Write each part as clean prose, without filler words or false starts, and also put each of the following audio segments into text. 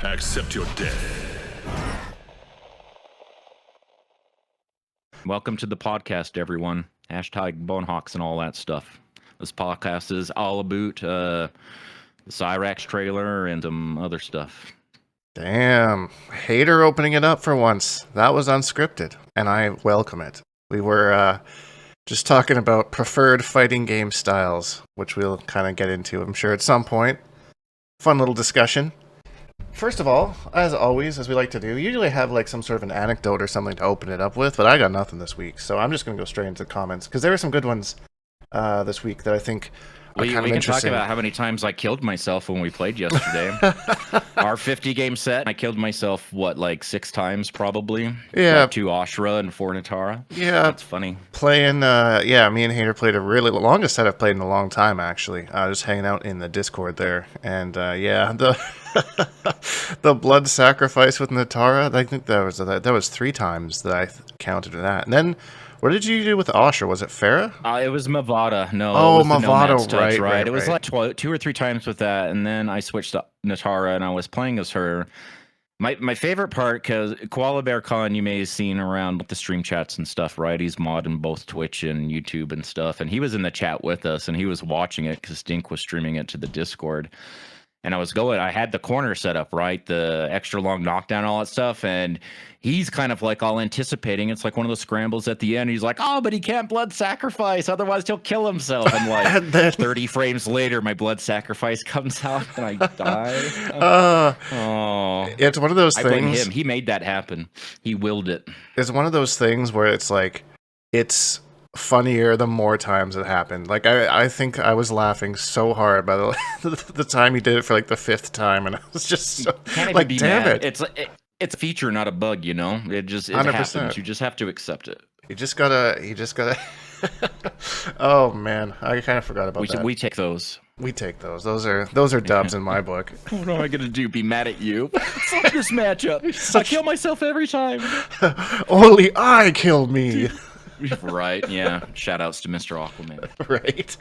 Accept your death. Welcome to the podcast, everyone. Hashtag Bonehawks and all that stuff. This podcast is all about the Cyrax trailer and some other stuff. Damn. Hatyr opening it up for once. That was unscripted, and I welcome it. We were just talking about preferred fighting game styles, which we'll kind of get into, I'm sure, at some point. Fun little discussion. First of all, as always, as we like to do, usually have like some sort of an anecdote or something to open it up with, but I got nothing this week, so I'm just going to go straight into the comments, because there were some good ones this week that I think are We kind of can interesting. talk about how many times I killed myself when we played yesterday. Our 50-game set, I killed myself, like 6 times probably? Yeah. Like 2 Ashrah and 4 Natara? Yeah. That's funny. Playing, me and Hatyr played a really longest set I've played in a long time, actually. Just hanging out in the Discord there. And, the the blood sacrifice with Natara, I think that was 3 times that I counted that. And then, what did you do with Ashrah? Was it Farah? It was Mavado. No, Oh, it was the Mavado, Nomad's touch, right. It was like 2 or 3 times with that, and then I switched to Natara, and I was playing as her. My favorite part, because Koala Bear Khan, you may have seen around the stream chats and stuff, right? He's modding both Twitch and YouTube and stuff, and he was in the chat with us, and he was watching it because Dink was streaming it to the Discord. And I had the corner set up, right? The extra long knockdown, all that stuff. And he's kind of like all anticipating. It's like one of those scrambles at the end. He's like, oh, but he can't blood sacrifice. Otherwise, he'll kill himself. And like And then- 30 frames later, my blood sacrifice comes out and I die. Oh. It's one of those I blame things. him. He made that happen. He willed it. It's one of those things where it's like, it's funnier the more times it happened. Like, I think I was laughing so hard by the time he did it for like the 5th time, and I was just so, Can't even like, be damn mad. it. It's a feature, not a bug, you know? It 100%. happens. You just have to accept it. You just gotta. Oh man, I kind of forgot about that. We take those. We take those. Those are dubs in my book. What am I gonna do? Be mad at you? Fuck this matchup. I kill myself every time. Only I kill me. Right? Yeah. Shout outs to Mr. Aquaman. Right.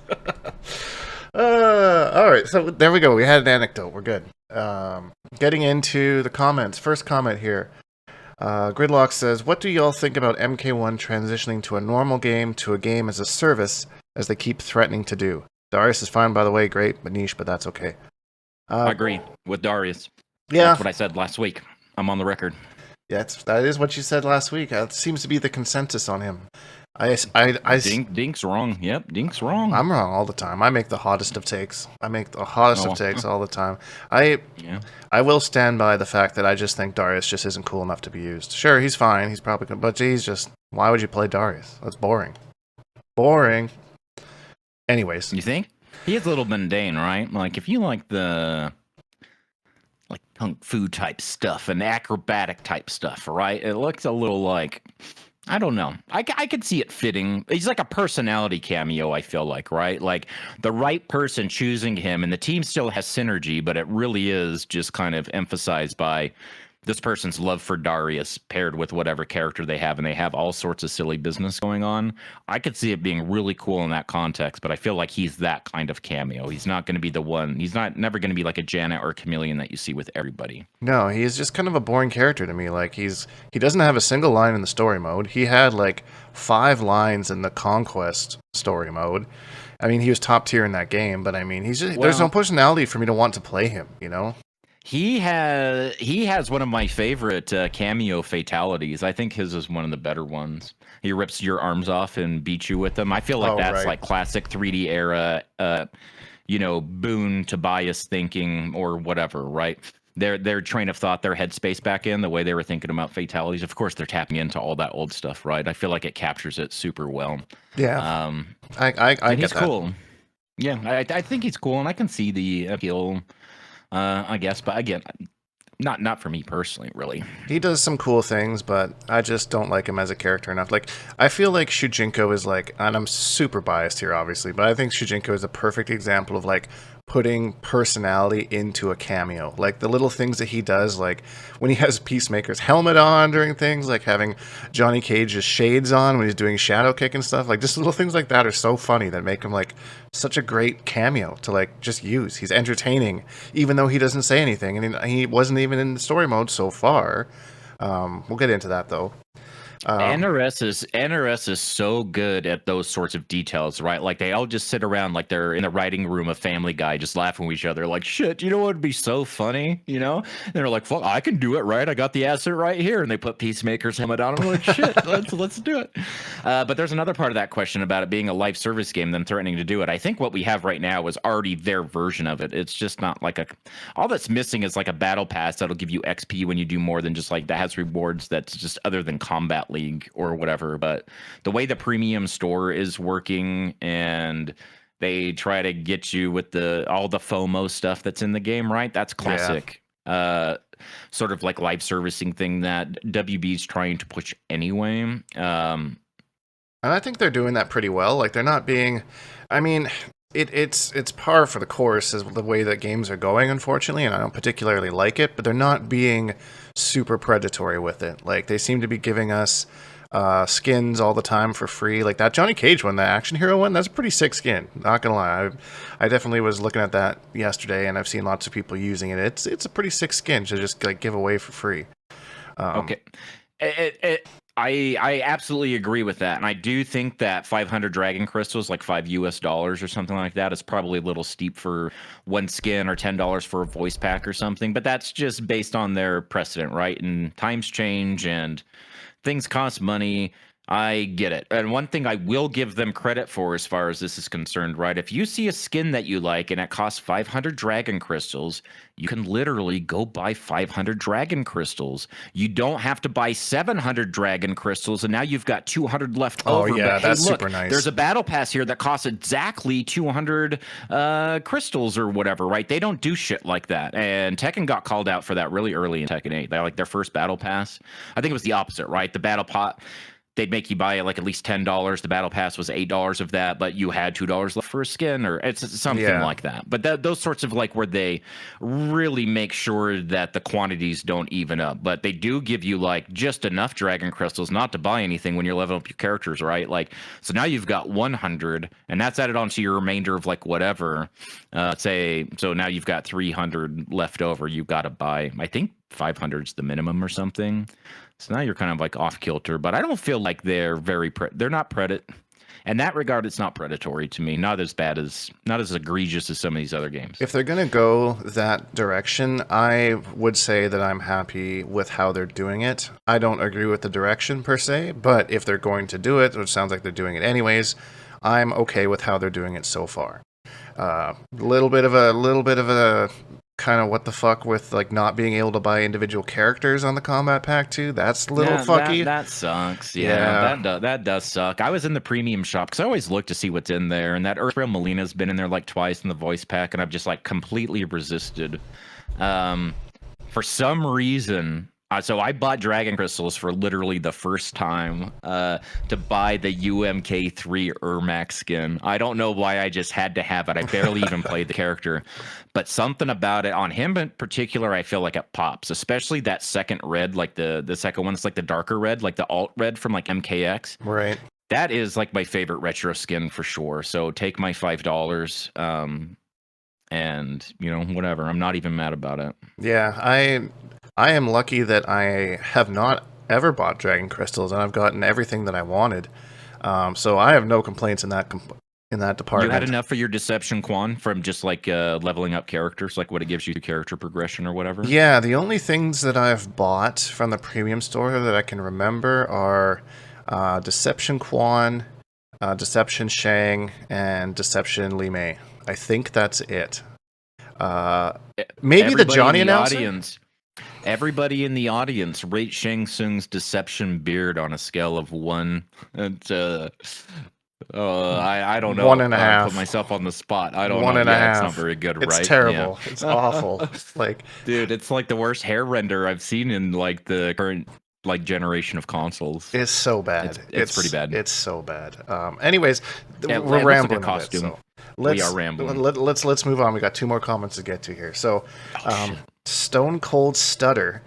All right. So there we go. We had an anecdote. We're good. Getting into the comments. First comment here. Gridlock says, "What do y'all think about MK1 transitioning to a normal game to a game as a service, as they keep threatening to do? Darius is fine, by the way. Great, but niche, but that's okay." I agree with Darius. Yeah. That's what I said last week. I'm on the record. That is what you said last week. That seems to be the consensus on him. Dink's wrong. Yep, Dink's wrong. I'm wrong all the time. I make the hottest of takes. I make the hottest of takes all the time. I will stand by the fact that I just think Darius just isn't cool enough to be used. Sure, he's fine. He's probably good. But he's just... Why would you play Darius? That's boring. Boring. Anyways. You think? He is a little mundane, right? Like, if you like the... like kung fu type stuff and acrobatic type stuff, right? It looks a little like... I don't know. I could see it fitting. He's like a personality cameo, I feel like, right? Like the right person choosing him, and the team still has synergy, but it really is just kind of emphasized by this person's love for Darius paired with whatever character they have, and they have all sorts of silly business going on. I could see it being really cool in that context, but I feel like he's that kind of cameo. He's not going to be the one. He's never going to be like a Janet or a Chameleon that you see with everybody. No, he's just kind of a boring character to me. Like, he doesn't have a single line in the story mode. He had like 5 lines in the Conquest story mode. I mean, he was top tier in that game, but I mean, there's no personality for me to want to play him, you know? He has one of my favorite cameo fatalities. I think his is one of the better ones. He rips your arms off and beats you with them. I feel like that's like classic 3D era, Boone Tobias thinking or whatever, right? Their train of thought, their headspace back in, the way they were thinking about fatalities. Of course, they're tapping into all that old stuff, right? I feel like it captures it super well. Yeah. I and get he's cool. Yeah, I think he's cool, and I can see the appeal. I guess, but again, not for me personally, really. He does some cool things, but I just don't like him as a character enough. Like, I feel like Shujinkydink is like, and I'm super biased here, obviously, but I think Shujinkydink is a perfect example of like putting personality into a cameo. Like the little things that he does, like when he has Peacemaker's helmet on during things, like having Johnny Cage's shades on when he's doing shadow kick and stuff. Like just little things like that are so funny that make him like such a great cameo to like just use. He's entertaining, even though he doesn't say anything, and he wasn't even in the story mode so far. We'll get into that though. NRS is so good at those sorts of details, right? Like they all just sit around like they're in the writing room of Family Guy, just laughing with each other. Like, shit, you know what would be so funny? You know? And they're like, fuck, I can do it, right? I got the asset right here. And they put Peacemaker's helmet on. I'm like, shit, let's do it. But there's another part of that question about it being a live service game, them threatening to do it. I think what we have right now is already their version of it. It's just not like all that's missing is like a battle pass that'll give you XP when you do more than just like that has rewards that's just other than Combat League or whatever. But the way the premium store is working, and they try to get you with all the FOMO stuff that's in the game, right? That's classic. Yeah. Sort of like live servicing thing that WB's trying to push anyway. And I think they're doing that pretty well. Like they're not being, I mean, it's par for the course is the way that games are going, unfortunately, and I don't particularly like it, but they're not being super predatory with it. Like they seem to be giving us skins all the time for free. Like that Johnny Cage one, the action hero one, that's a pretty sick skin. Not gonna lie, I definitely was looking at that yesterday, and I've seen lots of people using it. It's a pretty sick skin to just like give away for free. Okay, I absolutely agree with that, and I do think that 500 dragon crystals, like $5 or something like that, is probably a little steep for one skin, or $10 for a voice pack or something. But that's just based on their precedent, right? And times change, and things cost money. I get it. And one thing I will give them credit for as far as this is concerned, right? If you see a skin that you like and it costs 500 dragon crystals, you can literally go buy 500 dragon crystals. You don't have to buy 700 dragon crystals, and now you've got 200 left over. Oh, yeah, but, hey, that's look, super nice. There's a battle pass here that costs exactly 200 crystals or whatever, right? They don't do shit like that. And Tekken got called out for that really early in Tekken 8. They like their first battle pass. I think it was the opposite, right? The battle pot, they'd make you buy like at least $10. The battle pass was $8 of that, but you had $2 left for a skin, or it's something like that. But those sorts of like where they really make sure that the quantities don't even up. But they do give you like just enough dragon crystals not to buy anything when you're leveling up your characters, right? Like, so now you've got 100, and that's added onto your remainder of like whatever. Say, so now you've got 300 left over. You've got to buy, I think 500 is the minimum or something. So now you're kind of like off kilter, but I don't feel like they're they're not in that regard. It's not predatory to me. Not as egregious as some of these other games. If they're going to go that direction, I would say that I'm happy with how they're doing it. I don't agree with the direction per se, but if they're going to do it, which sounds like they're doing it anyways, I'm okay with how they're doing it so far. Little bit of a kind of what the fuck with like not being able to buy individual characters on the combat pack too. That's a little fucky. That sucks. Yeah. That does suck. I was in the premium shop because I always look to see what's in there, and that Earthrealm Melina's been in there like twice in the voice pack, and I've just like completely resisted. For some reason. So I bought Dragon Crystals for literally the first time to buy the UMK3 Ermac skin. I don't know why I just had to have it. I barely even played the character. But something about it, on him in particular, I feel like it pops. Especially that second red, like the second one. It's like the darker red, like the alt red from like MKX. Right. That is like my favorite retro skin for sure. So take my $5. And, you know, whatever. I'm not even mad about it. Yeah, I am lucky that I have not ever bought Dragon Crystals, and I've gotten everything that I wanted. So I have no complaints in that department. You had enough for your Deception Quan from just like leveling up characters, like what it gives you character progression or whatever? Yeah, the only things that I've bought from the premium store that I can remember are Deception Quan, Deception Shang, and Deception Li Mei. I think that's it. Maybe the Johnny announcer? Everybody in the audience rate Shang Tsung's Deception Beard on a scale of 1. And, I don't know. 1.5. Put myself on the spot. I don't know. 1.5. It's not very good, it's right? Terrible. Yeah. It's awful. Like, dude, it's like the worst hair render I've seen in like the current like generation of consoles. It's so bad. It's pretty bad. It's so bad. Anyways, Yeah, we're rambling like a costume. a bit. We are rambling. Let's move on. We got 2 more comments to get to here. So, Shit. Stone Cold Stutter.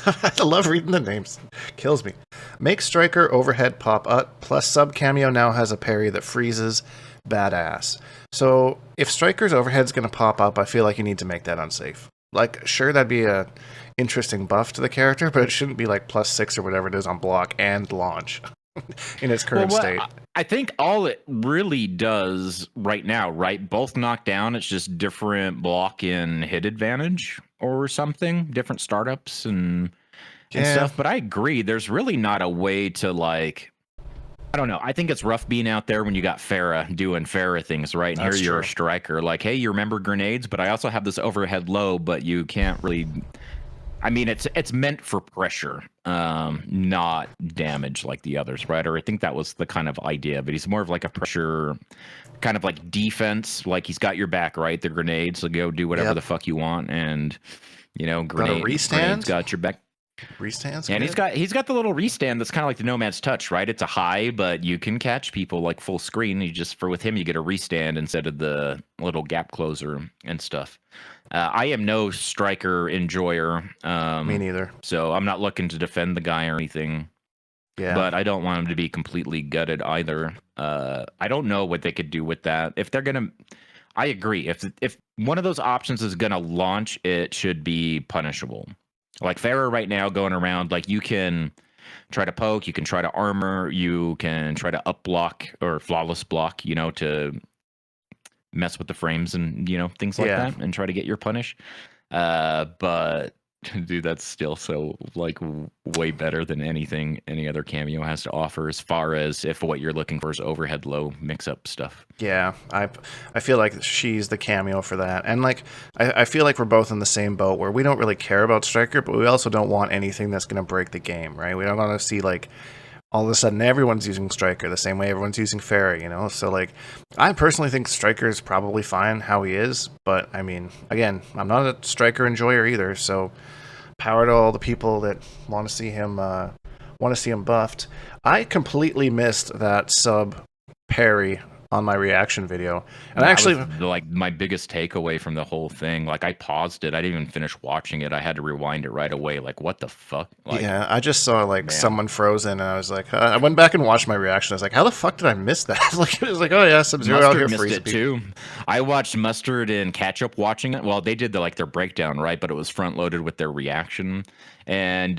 I love reading the names. Kills me. Make Striker overhead pop up. Plus, sub Kameo now has a parry that freezes. Badass. So, if Striker's overhead's going to pop up, I feel like you need to make that unsafe. Like, sure, that'd be a interesting buff to the character, but it shouldn't be like +6 or whatever it is on block and launch in its current state. I think all it really does right now, right? Both knockdown, it's just different block and hit advantage or something, different startups and stuff. But I agree, there's really not a way to like. I don't know. I think it's rough being out there when you got Farah doing Farah things, right? And That's here you're true. a striker. Like, hey, you remember grenades, but I also have this overhead low, but you can't really. I mean, it's meant for pressure, not damage like the others, right? Or I think that was the kind of idea, but he's more of like a pressure, kind of like defense. Like he's got your back, right? The grenades, so go do whatever the fuck you want, and grenades got your back. Restands? And he's got the little restand that's kind of like the Nomad's Touch, right? It's a high, but you can catch people like full screen. With him, you get a restand instead of the little gap closer and stuff. I am no striker enjoyer. Me neither. So I'm not looking to defend the guy or anything. Yeah. But I don't want him to be completely gutted either. I don't know what they could do with that. If they're gonna, I agree. If one of those options is gonna launch, it should be punishable. Like Farah right now going around, like you can try to poke, you can try to armor, you can try to up block or flawless block, to mess with the frames and things like that and try to get your punish. But dude, that's still so like way better than anything any other Kameo has to offer as far as if what you're looking for is overhead low mix up stuff. Yeah, I feel like she's the Kameo for that. And like I feel like we're both in the same boat where we don't really care about Striker, but we also don't want anything that's going to break the game, right? We don't want to see like all of a sudden everyone's using Striker the same way everyone's using Farah, So like I personally think Striker is probably fine how he is, but I mean, again, I'm not a Striker enjoyer either, so power to all the people that want to see him buffed. I completely missed that sub parry on my reaction video, and that actually was, like my biggest takeaway from the whole thing. Like I paused it, I didn't even finish watching it. I had to rewind it right away. Like what the fuck? Like, yeah, I just saw like someone frozen, and I was like, I went back and watched my reaction. I was like, how the fuck did I miss that? Like it was like, oh yeah, Sub-Zero out here missed freezing it too. I watched Mustard and Ketchup watching it. Well, they did their breakdown, right? But it was front loaded with their reaction. And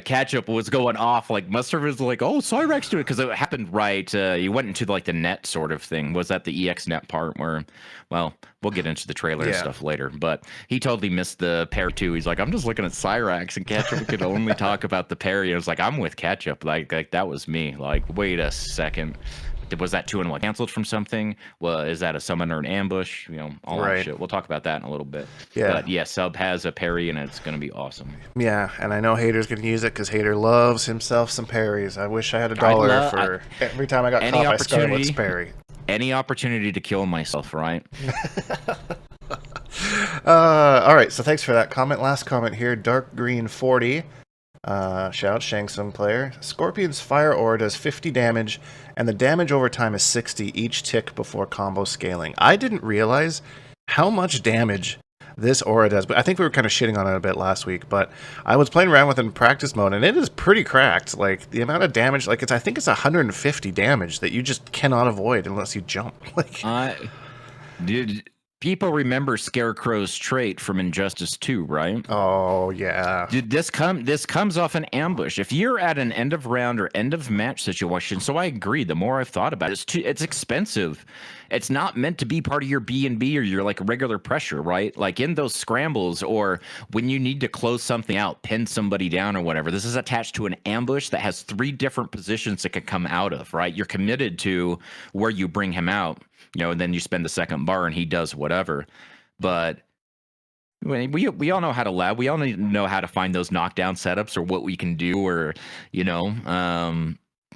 Ketchup was going off. Like Mustard was like, "Oh, Cyrax do it," because it happened right. He went into like the net sort of thing. Was that the EX net part where? Well, we'll get into the trailer and stuff later. But he totally missed the parry too. He's like, "I'm just looking at Cyrax," and Ketchup could only talk about the parry. I was like, "I'm with Ketchup. Like that was me. Like, wait a second. Was that 2-1 canceled from something? Well, is that a summon or an ambush? All that shit. We'll talk about that in a little bit. Yeah. But yeah, Sub has a parry, and it's going to be awesome. Yeah, and I know Hatyr's going to use it because Hatyr loves himself some parries. I wish I had $1 for every time I got caught by Scarlet's parry. Any opportunity to kill myself, right? All right, so thanks for that comment. Last comment here, Dark Green 40. Shout Shang Tsung player. Scorpion's fire aura does 50 damage, and the damage over time is 60 each tick before combo scaling. I didn't realize how much damage this aura does, but I think we were kind of shitting on it a bit last week, but I was playing around with it in practice mode, and it is pretty cracked. Like, the amount of damage, like, I think it's 150 damage that you just cannot avoid unless you jump. Like, dude, people remember Scarecrow's trait from Injustice 2, right? Oh, yeah. Dude, this comes off an ambush. If you're at an end of round or end of match situation, so I agree, the more I've thought about it, it's expensive. It's not meant to be part of your B&B or your like regular pressure, right? Like in those scrambles or when you need to close something out, pin somebody down or whatever, this is attached to an ambush that has 3 different positions it could come out of, right? You're committed to where you bring him out, and then you spend the second bar and he does whatever. But we all know how to lab. We all know how to find those knockdown setups or what we can do or,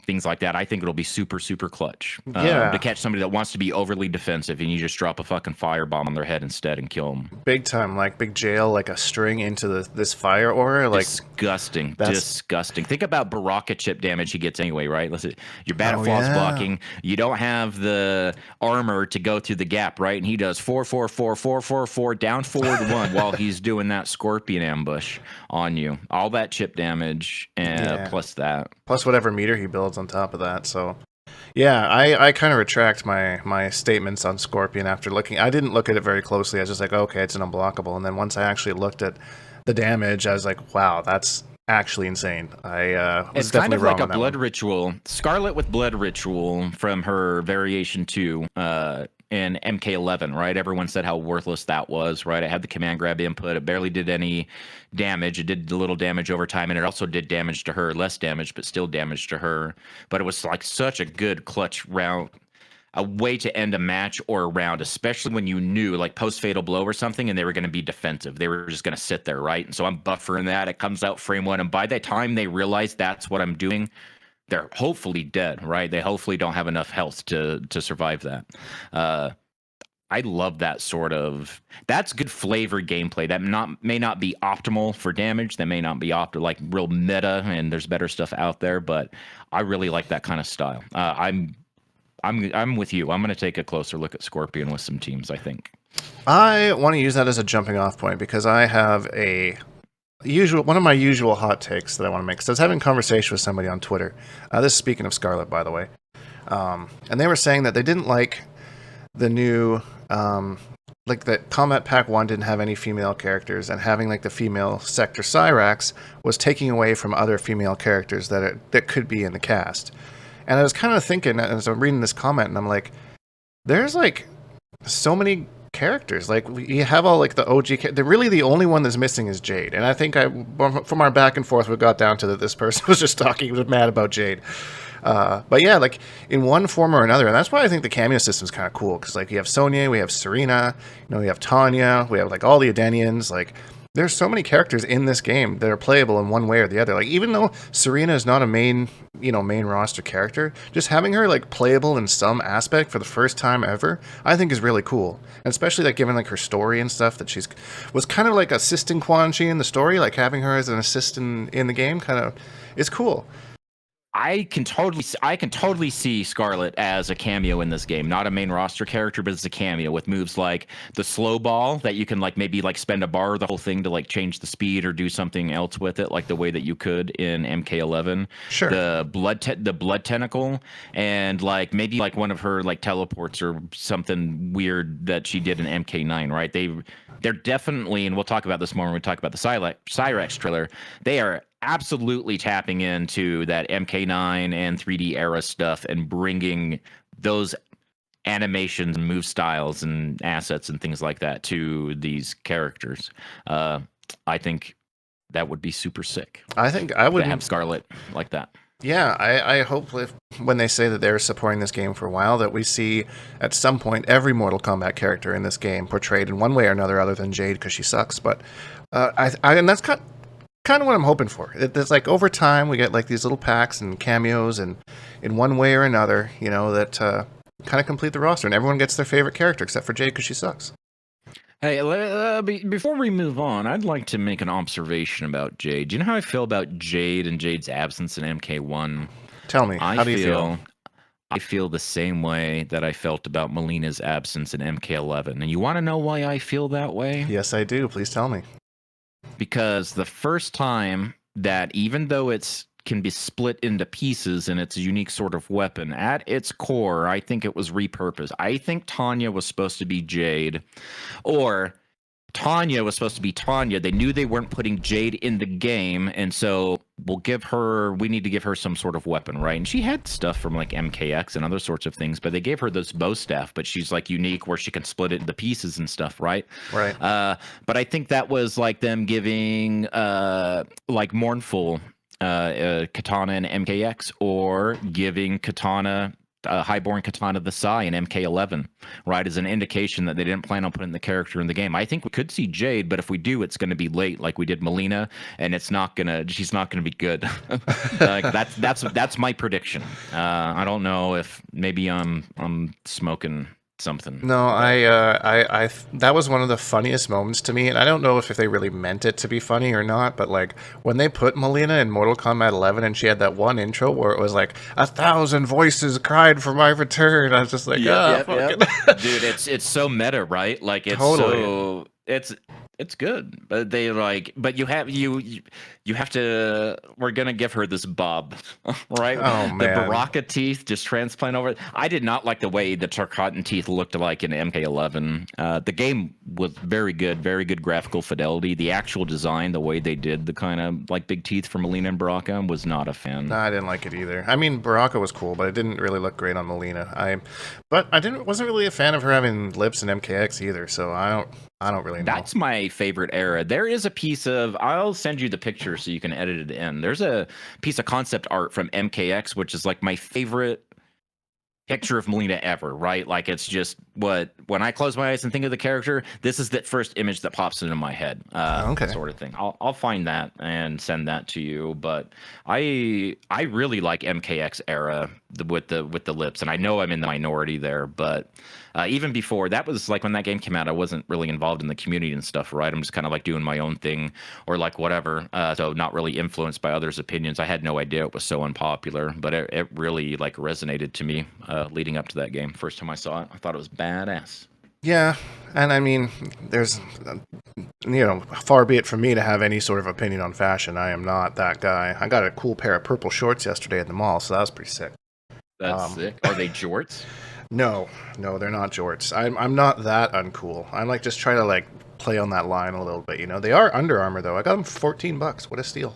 things like that. I think it'll be super, super clutch Yeah. to catch somebody that wants to be overly defensive, and you just drop a fucking firebomb on their head instead and kill them. Big time, like big jail, like a string into this fire aura. Like Disgusting, that's- disgusting. Think about Baraka chip damage he gets anyway, right? Listen, you're bad Oh, at false yeah. blocking. You don't have the armor to go through the gap, right? And he does 4 down forward 1 while he's doing that scorpion ambush on you. All that chip damage, and plus that. Plus whatever meter he builds on top of that. So yeah, I kind of retract my statements on Scorpion after looking. I didn't look at it very closely. I was just like, okay, it's an unblockable. And then once I actually looked at the damage, I was like, wow, that's actually insane. I was It's kind definitely of wrong like a on that blood one. ritual. Scarlet with blood ritual from her variation 2 in MK11, right? Everyone said how worthless that was, right? It had the command grab input. It barely did any damage. It did a little damage over time, and it also did damage to her. Less damage, but still damage to her. But it was like such a good clutch round, a way to end a match or a round, especially when you knew like post fatal blow or something and they were going to be defensive. They were just going to sit there, right? And so I'm buffering that. It comes out frame 1, and by the time they realize that's what I'm doing, they're hopefully dead, right? They hopefully don't have enough health to survive that. I love that sort of. That's good flavor gameplay. That may not be optimal for damage. That may not be like real meta, and there's better stuff out there. But I really like that kind of style. I'm with you. I'm going to take a closer look at Scorpion with some teams, I think. I want to use that as a jumping off point because I have one of my usual hot takes that I want to make. So I was having a conversation with somebody on Twitter. This is speaking of Scarlet, by the way. And they were saying that they didn't like the new, like that Combat Pack 1 didn't have any female characters, and having like the female sector Cyrax was taking away from other female characters that could be in the cast. And I was kind of thinking, as I'm reading this comment, and I'm like, there's like so many characters. Like you have all like the OG. Really, the only one that's missing is Jade. And I think from our back and forth, we got down to that this person was just talking, was mad about Jade. But yeah, like in one form or another, and that's why I think the cameo system is kind of cool. Because like you have Sonya, we have Serena, we have Tanya, we have like all the Adenians, like. There's so many characters in this game that are playable in one way or the other. Like even though Serena is not a main roster character, just having her like playable in some aspect for the first time ever, I think is really cool. And especially like given like her story and stuff that was kind of like assisting Quan Chi in the story, like having her as an assistant in the game kind of is cool. I can totally see Scarlet as a cameo in this game. Not a main roster character, but as a cameo with moves like the slow ball that you can like maybe like spend a bar or the whole thing to like change the speed or do something else with it, like the way that you could in MK11. Sure. The blood tentacle, and like maybe like one of her like teleports or something weird that she did in MK9, right? They're definitely, and we'll talk about this more when we talk about the Cyrax trailer, they are absolutely tapping into that MK9 and 3D era stuff and bringing those animations and move styles and assets and things like that to these characters. I think that would be super sick. I think I would have Scarlet like that. Yeah, I hope when they say that they're supporting this game for a while, that we see at some point every Mortal Kombat character in this game portrayed in one way or another, other than Jade because she sucks. But and that's kind of what I'm hoping for. It's like over time we get like these little packs and cameos, and in one way or another, that kind of complete the roster, and everyone gets their favorite character except for Jade because she sucks. Hey, before we move on, I'd like to make an observation about Jade. Do you know how I feel about Jade and Jade's absence in MK1? Tell me, how do you feel? I feel the same way that I felt about Melina's absence in MK11. And you want to know why I feel that way? Yes, I do. Please tell me. Because the first time that, even though it's can be split into pieces and it's a unique sort of weapon, at its core, I think it was repurposed. I think Tanya was supposed to be Jade, or Tanya was supposed to be Tanya. They knew they weren't putting Jade in the game, and so we need to give her some sort of weapon, right? And she had stuff from like MKX and other sorts of things, but they gave her this bow staff, but she's like unique where she can split it into pieces and stuff, right? Right. But I think that was like them giving like Mournful Katana and MKX, or giving Katana Highborn Katana the Sai in MK11, right, as an indication that they didn't plan on putting the character in the game. I think we could see Jade, but if we do, it's going to be late, like we did Melina, and she's not gonna be good. Like that's my prediction. I don't know if maybe I'm smoking something. No, that was one of the funniest moments to me, and I don't know if they really meant it to be funny or not, but like when they put Melina in Mortal Kombat 11 and she had that one intro where it was like 1,000 voices cried for my return, I was just like, Yep. Dude, it's so meta, right? Like it's Totally. it's good, but you have to. We're gonna give her this bob, right? Oh, The man. Baraka teeth just transplant over. I did not like the way the Tarkatan teeth looked like in MK11. The game was very good graphical fidelity. The actual design, the way they did the kind of like big teeth for Melina and Baraka, was not a fan. No, I didn't like it either. I mean, Baraka was cool, but it didn't really look great on Melina. Wasn't really a fan of her having lips in MKX either, so I don't really know. That's my favorite era. There is a piece of, I'll send you the picture so you can edit it in. There's a piece of concept art from MKX, which is like my favorite picture of Melina ever, right? Like it's just when I close my eyes and think of the character, this is the first image that pops into my head, Okay. sort of thing. I'll find that and send that to you. But I really like MKX era with the lips, and I know I'm in the minority there, but even before that was like when that game came out, I wasn't really involved in the community and stuff, right? I'm just kind of like doing my own thing or like whatever, so not really influenced by others' opinions. I had no idea it was so unpopular, but it really like resonated to me leading up to that game. First time I saw it, I thought it was badass. Yeah, and I mean, there's, far be it from me to have any sort of opinion on fashion. I am not that guy. I got a cool pair of purple shorts yesterday at the mall, so that was pretty sick. That's sick. Are they jorts? No, they're not jorts. I'm not that uncool. I'm like just trying to like play on that line a little bit. They are Under Armour though. I got them for $14. What a steal!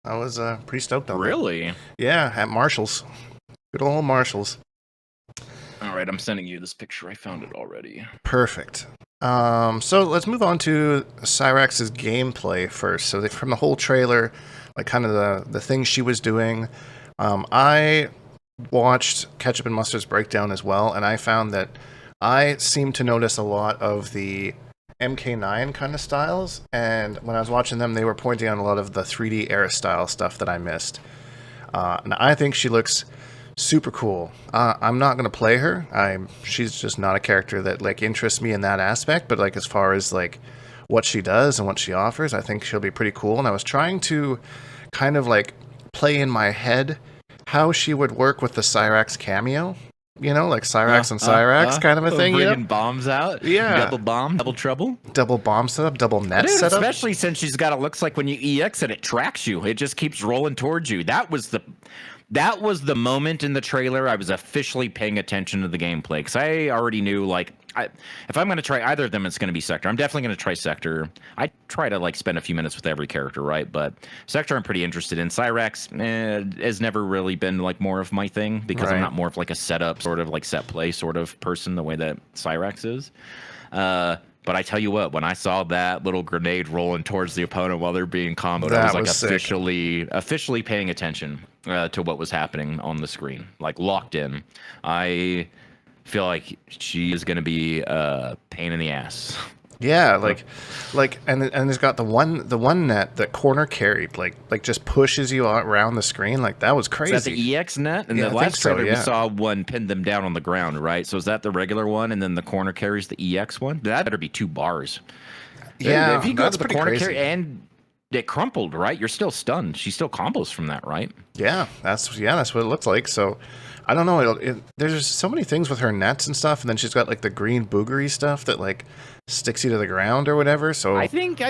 I was pretty stoked on them. Really? Yeah, at Marshalls. Good old Marshalls. All right, I'm sending you this picture. I found it already. Perfect. So let's move on to Cyrax's gameplay first. So from the whole trailer, like kind of the things she was doing, I watched Ketchup and Mustard's breakdown as well, and I found that I seemed to notice a lot of the MK9 kind of styles, and when I was watching them, they were pointing out a lot of the 3D era style stuff that I missed. And I think she looks super cool. I'm not going to play her. She's just not a character that like interests me in that aspect, but like as far as like what she does and what she offers, I think she'll be pretty cool. And I was trying to kind of like play in my head how she would work with the Cyrax cameo, like Cyrax and Cyrax kind of a thing. Bringing bombs out. Yeah. Double bomb, double trouble. Double bomb setup, double net Dude, setup. especially since she's got, it looks like when you EX it tracks you. It just keeps rolling towards you. That was the moment in the trailer I was officially paying attention to the gameplay, because I already knew, like, if I'm going to try either of them, it's going to be Sector. I'm definitely going to try Sector. I try to, like, spend a few minutes with every character, right? But Sector I'm pretty interested in. Cyrax has never really been, like, more of my thing, because I'm not more of, like, a setup, sort of, like, set play sort of person the way that Cyrax is. But I tell you what, when I saw that little grenade rolling towards the opponent while they're being comboed, I was like officially paying attention to what was happening on the screen, like locked in. I feel like she is going to be a pain in the ass. Yeah, and there's got the one net that corner carried, like just pushes you around the screen. Like that was crazy. Is that the EX net? And yeah, the last trailer we saw one pin them down on the ground, right? So is that the regular one, and then the corner carries the EX one? That better be 2 bars. Yeah, if you go that's to the corner carry and it crumpled, right? You're still stunned. She still combos from that, right? Yeah, that's what it looks like. So I don't know. There's so many things with her nets and stuff, and then she's got like the green boogery stuff that like sticks you to the ground or whatever. So I think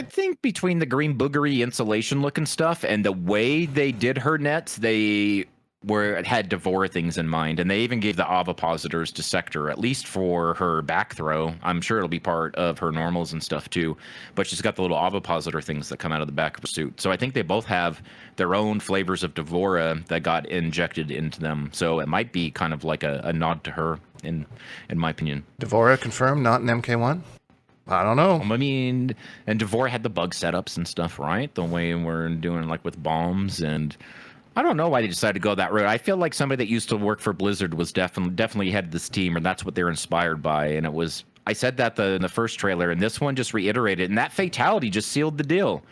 between the green boogery insulation looking stuff and the way they did her nets, they had Devora things in mind, and they even gave the ovipositors to Sector, at least for her back throw. I'm sure it'll be part of her normals and stuff too, but she's got the little ovipositor things that come out of the back of her suit. So I think they both have their own flavors of Devora that got injected into them. So it might be kind of like a nod to her, in my opinion. Devora confirmed, not an MK1. I don't know. I mean, and Devora had the bug setups and stuff, right? The way we're doing like with bombs and I don't know why they decided to go that route. I feel like somebody that used to work for Blizzard was definitely had this team, and that's what they're inspired by. And it was, I said that in the first trailer, and this one just reiterated, and that fatality just sealed the deal.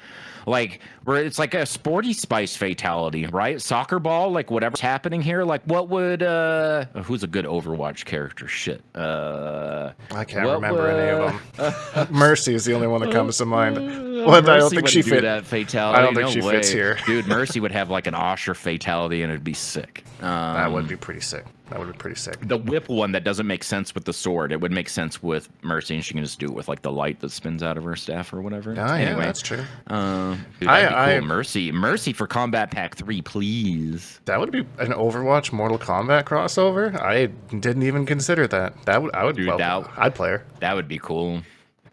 Like, where it's like a Sporty Spice fatality, right? Soccer ball, like whatever's happening here. Like, what would who's a good Overwatch character? Shit. I can't remember any of them. Mercy is the only one that comes to mind. Well, I don't think she fit fit. that fatality. I don't think she way. fits here. Dude, Mercy would have like an Ashrah fatality, and it'd be sick. That would be pretty sick. That would be pretty sick. The whip one that doesn't make sense with the sword. It would make sense with Mercy, and she can just do it with like the light that spins out of her staff or whatever. Anyway, yeah, that's true. Dude, that'd be cool. Mercy for Combat Pack 3, please. That would be an Overwatch Mortal Kombat crossover. I didn't even consider that. I'd play her. That would be cool.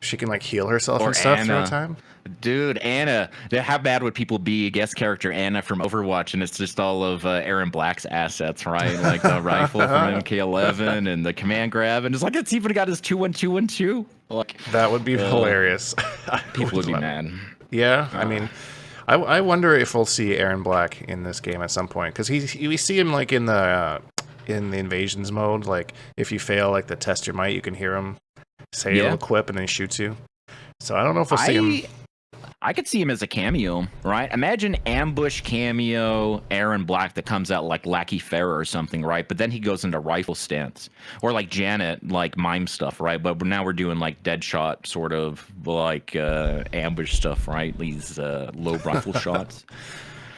She can like heal herself and stuff through time. Dude, Anna. How bad would people be? Guest character Anna from Overwatch, and it's just all of Aaron Black's assets, right? Like the rifle from MK11 and the command grab, and it's even got his 2-1-2-1-2. Like that would be hilarious. People would be mad. Yeah, I mean, I wonder if we'll see Aaron Black in this game at some point, because we see him like in the invasions mode. Like if you fail like the test your might, you can hear him say a little quip and then he shoots you. So I don't know if we'll see him. I could see him as a cameo, right? Imagine ambush cameo Aaron Black that comes out like Lackey Farah or something, right? But then he goes into rifle stance, or like Janet, like mime stuff, right? But now we're doing like Deadshot sort of like ambush stuff, right? These low rifle shots.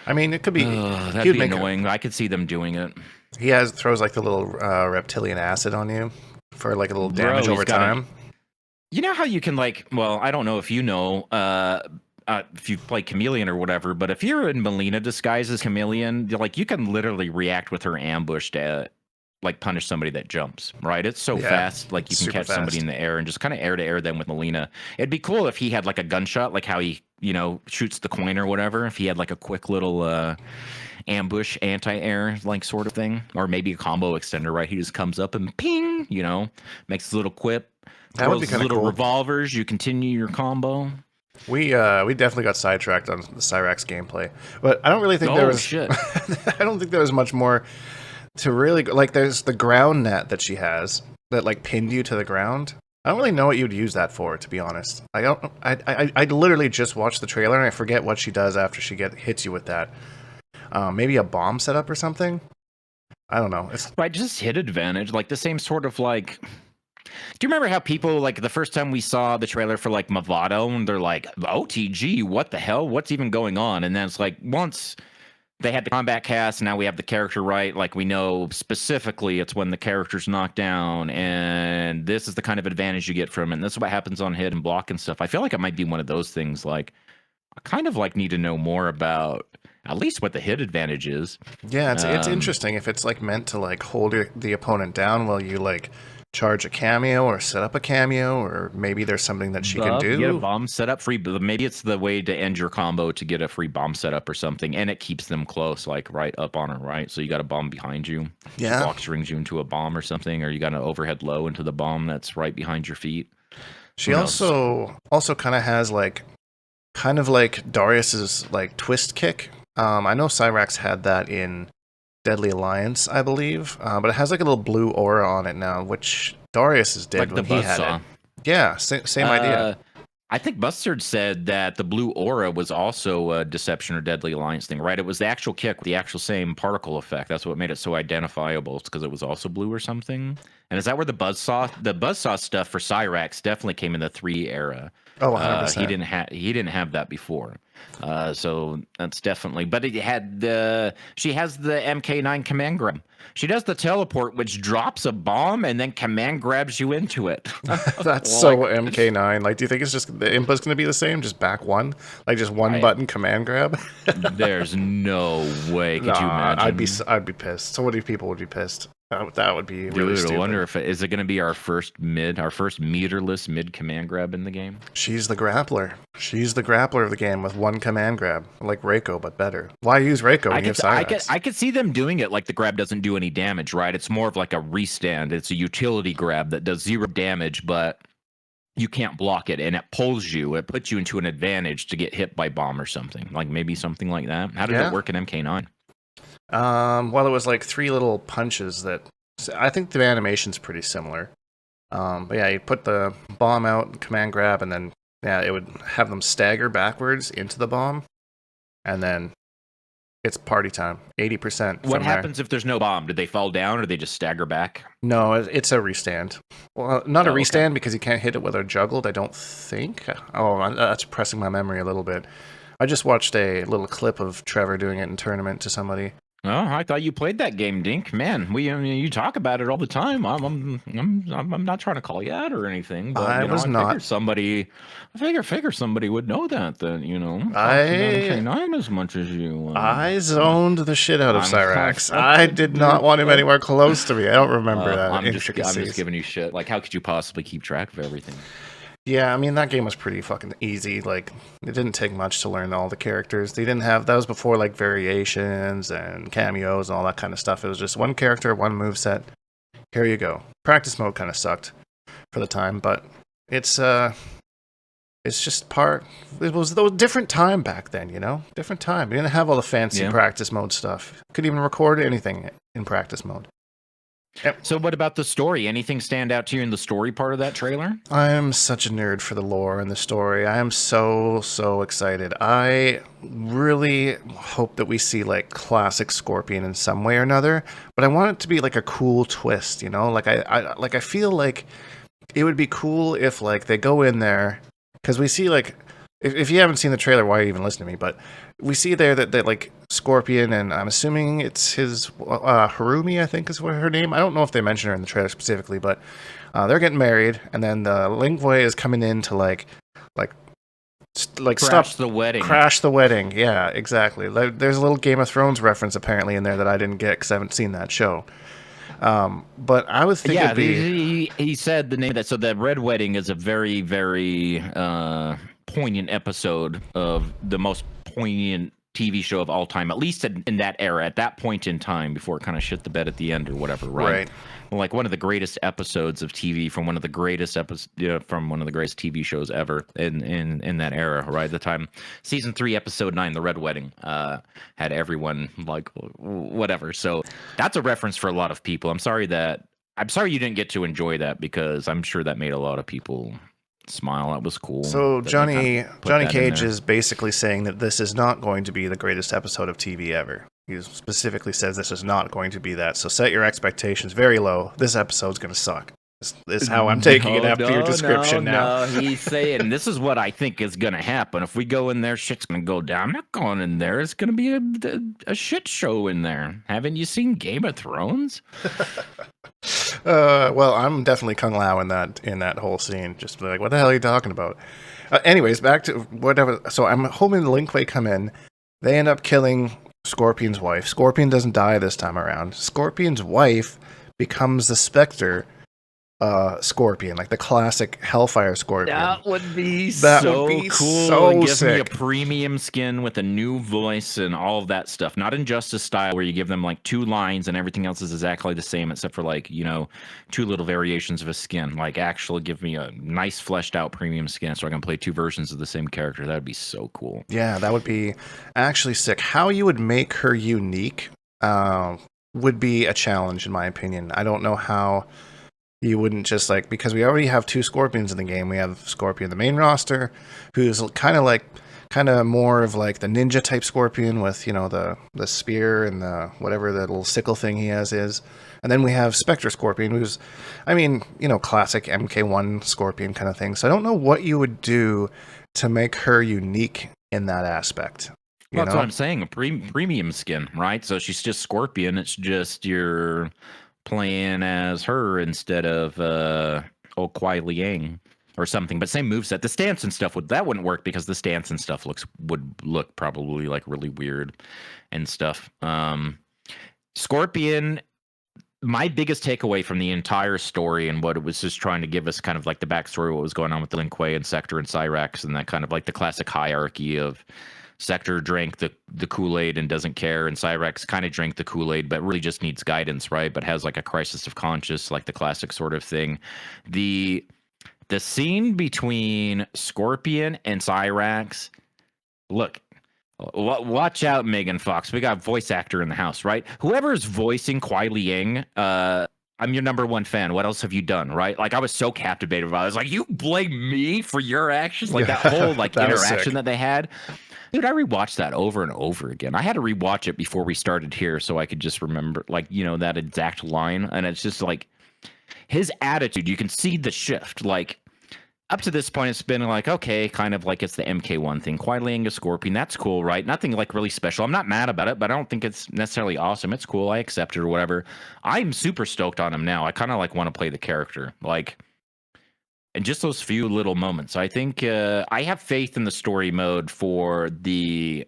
I mean, it could be. That'd be annoying. I could see them doing it. He throws like the little reptilian acid on you for like a little damage over time. You know how you can like, well, I don't know if you know, if you play Chameleon or whatever, but if you're in Melina disguised as Chameleon, like you can literally react with her ambush to like punish somebody that jumps, right? It's so fast, like you can catch somebody in the air and just kind of air to air them with Melina. It'd be cool if he had like a gunshot, like how he, shoots the coin or whatever. If he had like a quick little ambush anti-air like sort of thing, or maybe a combo extender, right? He just comes up and ping, makes a little quip. That would be kind of little cool. Revolvers, you continue your combo. We definitely got sidetracked on the Cyrax gameplay, but I don't really think there was. Shit. I don't think there was much more to really like. There's the ground net that she has that like pinned you to the ground. I don't really know what you'd use that for, to be honest. I literally just watched the trailer and I forget what she does after she hits you with that. Maybe a bomb setup or something. I don't know. It's just hit advantage, like the same sort of like. Do you remember how people, like, the first time we saw the trailer for, like, Mavado, and they're like, OTG, what the hell? What's even going on? And then it's like, once they had the combat cast, now we have the character right, like, we know specifically it's when the character's knocked down, and this is the kind of advantage you get from it, and this is what happens on hit and block and stuff. I feel like it might be one of those things, like, I kind of, like, need to know more about at least what the hit advantage is. Yeah, it's interesting if it's, like, meant to, like, hold the opponent down while you, like, charge a cameo or set up a cameo, or maybe there's something that she can do. Get a bomb setup free. Maybe it's the way to end your combo to get a free bomb setup or something, and it keeps them close, like right up on her, right? So you got a bomb behind you. Yeah. Block strings you into a bomb or something, or you got an overhead low into the bomb that's right behind your feet. She also kind of has kind of like Darius's like twist kick. I know Cyrax had that in Deadly Alliance, I believe, but it has like a little blue aura on it now, which Darius did like when he had buzzsaw. it. Yeah, same idea. I think Mustard said that the blue aura was also a Deception or Deadly Alliance thing, right? It was the actual kick, the actual same particle effect. That's what made it so identifiable. It's because it was also blue or something. And is that where the buzzsaw stuff for Cyrax definitely came in the 3 era? Oh, 100%. He didn't have that before. So that's definitely, but she has the MK9 command grab. She does the teleport, which drops a bomb and then command grabs you into it. That's so MK9. Like, do you think it's just the input's going to be the same? Just back one? Like, just one button command grab? There's no way. Could you imagine? I'd be pissed. So many people would be pissed. That would be really stupid. I wonder if is it going to be our first meterless mid command grab in the game? She's the grappler. She's the grappler of the game with one command grab, like Reiko, but better. Why use Reiko when you have Cyrax? I could see them doing it like the grab doesn't do any damage, right? It's more of like a restand. It's a utility grab that does 0 damage, but you can't block it, and it pulls you. It puts you into an advantage to get hit by bomb or something. Like maybe something like that. How did it work in MK9? Well, it was like 3 little punches that I think the animation's pretty similar. But yeah, you put the bomb out, command grab, and then yeah, it would have them stagger backwards into the bomb, and then it's party time. 80% from What there. happens if there's no bomb? Did they fall down, or do they just stagger back? No, it's a restand. Well, not a Oh, okay. restand because you can't hit it with a juggled, I don't think. Oh, that's pressing my memory a little bit. I just watched a little clip of Trevor doing it in tournament to somebody. Oh, I thought you played that game, Dink. Man, you talk about it all the time. I'm not trying to call you out or anything, but I was not. Figure somebody would know that I not as much as you. I zoned the shit out of I'm- Cyrax. I did not want him anywhere close to me. I don't remember that I'm intricacies. just giving you shit. Like, how could you possibly keep track of everything? Yeah, I mean, that game was pretty fucking easy. Like, it didn't take much to learn all the characters. They didn't have, that was before, like, variations and cameos and all that kind of stuff. It was just one character, one moveset. Here you go. Practice mode kind of sucked for the time, but it's just it was a different time back then, you know? Different time. We didn't have all the fancy practice mode stuff. Couldn't even record anything in practice mode. Yep. So what about the story? Anything stand out to you in the story part of that trailer? I am such a nerd for the lore and the story. I am so excited. I really hope that we see like classic Scorpion in some way or another, but I want it to be like a cool twist, you know? Like I feel like it would be cool if like they go in there, because we see like, if you haven't seen the trailer, why are you even listening to me? But we see there that like Scorpion, and I'm assuming it's his Harumi, I think is what her name. I don't know if they mention her in the trailer specifically, but they're getting married, and then the Lingwei is coming in to like Crash the wedding. Crash the wedding. Yeah, exactly. There's a little Game of Thrones reference apparently in there that I didn't get because I haven't seen that show. But I was thinking, he said the name of that. So the Red Wedding is a very, very poignant episode of the most poignant TV show of all time, at least in that era, at that point in time, before it kind of shit the bed at the end or whatever, right? Like one of the greatest episodes of TV from one of the greatest from one of the greatest TV shows ever in that era, right? At the time, season 3, episode 9, The Red Wedding, had everyone like whatever. So that's a reference for a lot of people. I'm sorry you didn't get to enjoy that, because I'm sure that made a lot of people smile. That was cool. So Johnny Cage is basically saying that this is not going to be the greatest episode of TV ever. He specifically says this is not going to be that. So set your expectations very low. This episode's going to suck. This is how I'm taking it after your description now. No, he's saying this is what I think is going to happen. If we go in there, shit's going to go down. I'm not going in there. It's going to be a shit show in there. Haven't you seen Game of Thrones? Well, I'm definitely Kung Lao in that whole scene. Just like, what the hell are you talking about? Anyways, back to whatever. So I'm hoping the Lingwei come in. They end up killing Scorpion's wife. Scorpion doesn't die this time around. Scorpion's wife becomes the Spectre Scorpion, like the classic Hellfire Scorpion. That would be so cool. So it gives sick. me a premium skin with a new voice and all of that stuff. Not Injustice style, where you give them like 2 lines and everything else is exactly the same, except for like, 2 little variations of a skin. Like, actually give me a nice fleshed out premium skin so I can play 2 versions of the same character. That would be so cool. Yeah, that would be actually sick. How you would make her unique would be a challenge, in my opinion. I don't know how you wouldn't just like, because we already have 2 Scorpions in the game. We have Scorpion, the main roster, who's kind of more of like the ninja type Scorpion with, the spear and the whatever the little sickle thing he has is. And then we have Spectre Scorpion, who's, classic MK1 Scorpion kind of thing. So I don't know what you would do to make her unique in that aspect. Well, that's what I'm saying, a premium skin, right? So she's just Scorpion. It's just you're playing as her instead of Kuai Liang or something, but same moveset. The stance and stuff wouldn't work, because the stance and stuff would look probably like really weird and stuff. Scorpion, my biggest takeaway from the entire story and what it was just trying to give us kind of like the backstory, what was going on with the Lingwei and Sector and Cyrax, and that kind of like the classic hierarchy of Sector drank the Kool-Aid and doesn't care, and Cyrax kind of drank the Kool-Aid but really just needs guidance, right? But has like a crisis of conscience, like the classic sort of thing. The scene between Scorpion and Cyrax, look, Watch out, Megan Fox. We got voice actor in the house, right? Whoever's voicing Kuai Liang, I'm your number one fan. What else have you done, right? Like I was so captivated by it. I was like, you blame me for your actions? Like that whole like That was interaction sick. that they had. Dude, I rewatched that over and over again. I had to rewatch it before we started here so I could just remember like, that exact line. And it's just like his attitude, you can see the shift. Like up to this point, it's been like, okay, kind of like it's the MK1 thing. Kuai Liang, a Scorpion, that's cool, right? Nothing like really special. I'm not mad about it, but I don't think it's necessarily awesome. It's cool. I accept it or whatever. I'm super stoked on him now. I kind of like want to play the character. Like, and just those few little moments. I think I have faith in the story mode for the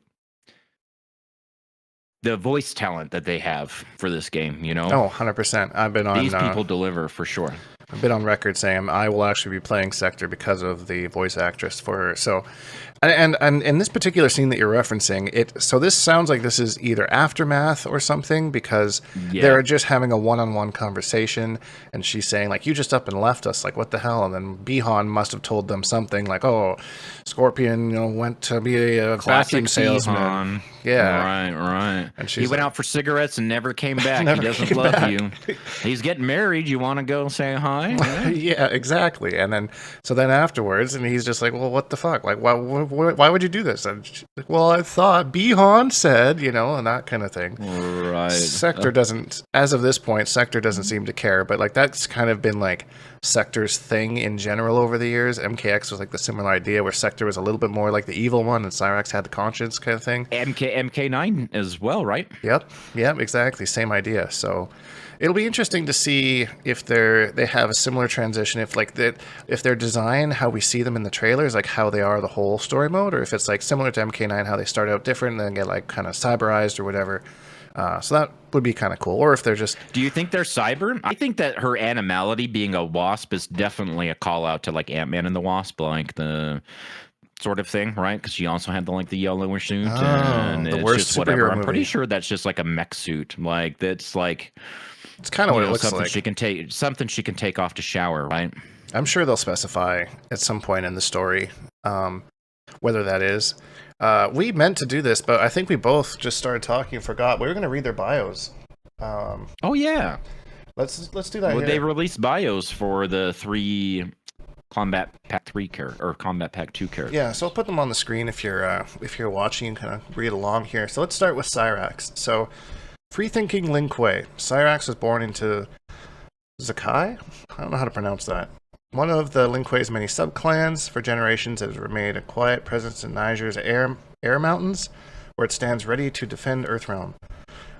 voice talent that they have for this game, Oh, 100%. These people deliver for sure. I've been on record saying I will actually be playing Sector because of the voice actress for her. So, and in this particular scene that you're referencing, so this sounds like this is either Aftermath or something because they're just having a one-on-one conversation, and she's saying like, "You just up and left us, like what the hell?" And then Bihan must have told them something like, "Oh, Scorpion, went to be a vacuum salesman." Yeah, right. And He went out for cigarettes and never came back. Never he doesn't came love back. you. He's getting married. You want to go say hi? Yeah, exactly. And then afterwards, and he's just like, "Well, what the fuck? Like, why would you do this?" And she's like, "Well, I thought Bihan said, and that kind of thing." Right. Sector doesn't, as of this point, Sector doesn't seem to care. But like that's kind of been like Sector's thing in general over the years. MKX was like the similar idea where Sector was a little bit more like the evil one, and Cyrax had the conscience kind of thing. MK9 as well, right? Yep, exactly, same idea. So it'll be interesting to see if they have a similar transition, if their design, how we see them in the trailers, like how they are the whole story mode, or if it's like similar to MK9, how they start out different and then get like kind of cyberized or whatever. So that would be kind of cool. Or if they're just... Do you think they're cyber? I think that her animality being a wasp is definitely a call out to like Ant-Man and the Wasp, like the sort of thing, right? Because she also had the yellowish suit, and the it's worst just whatever. superhero I'm pretty movie. sure that's just like a mech suit, like that's like It's kind of what it looks something like. something she can take off to shower, right? I'm sure they'll specify at some point in the story whether that is. We meant to do this, but I think we both just started talking and forgot. We were going to read their bios. Oh yeah, let's do that. Well, here. they released bios for the 3 Combat Pack 3 character or Combat Pack 2 characters. Yeah, so I'll put them on the screen if you're watching and kind of read along here. So let's start with Cyrax. So, free-thinking Lin Kuei. Cyrax was born into Zakai? I don't know how to pronounce that. One of the Lin Kuei's many subclans. For generations, it has remained a quiet presence in Niger's air mountains, where it stands ready to defend Earthrealm.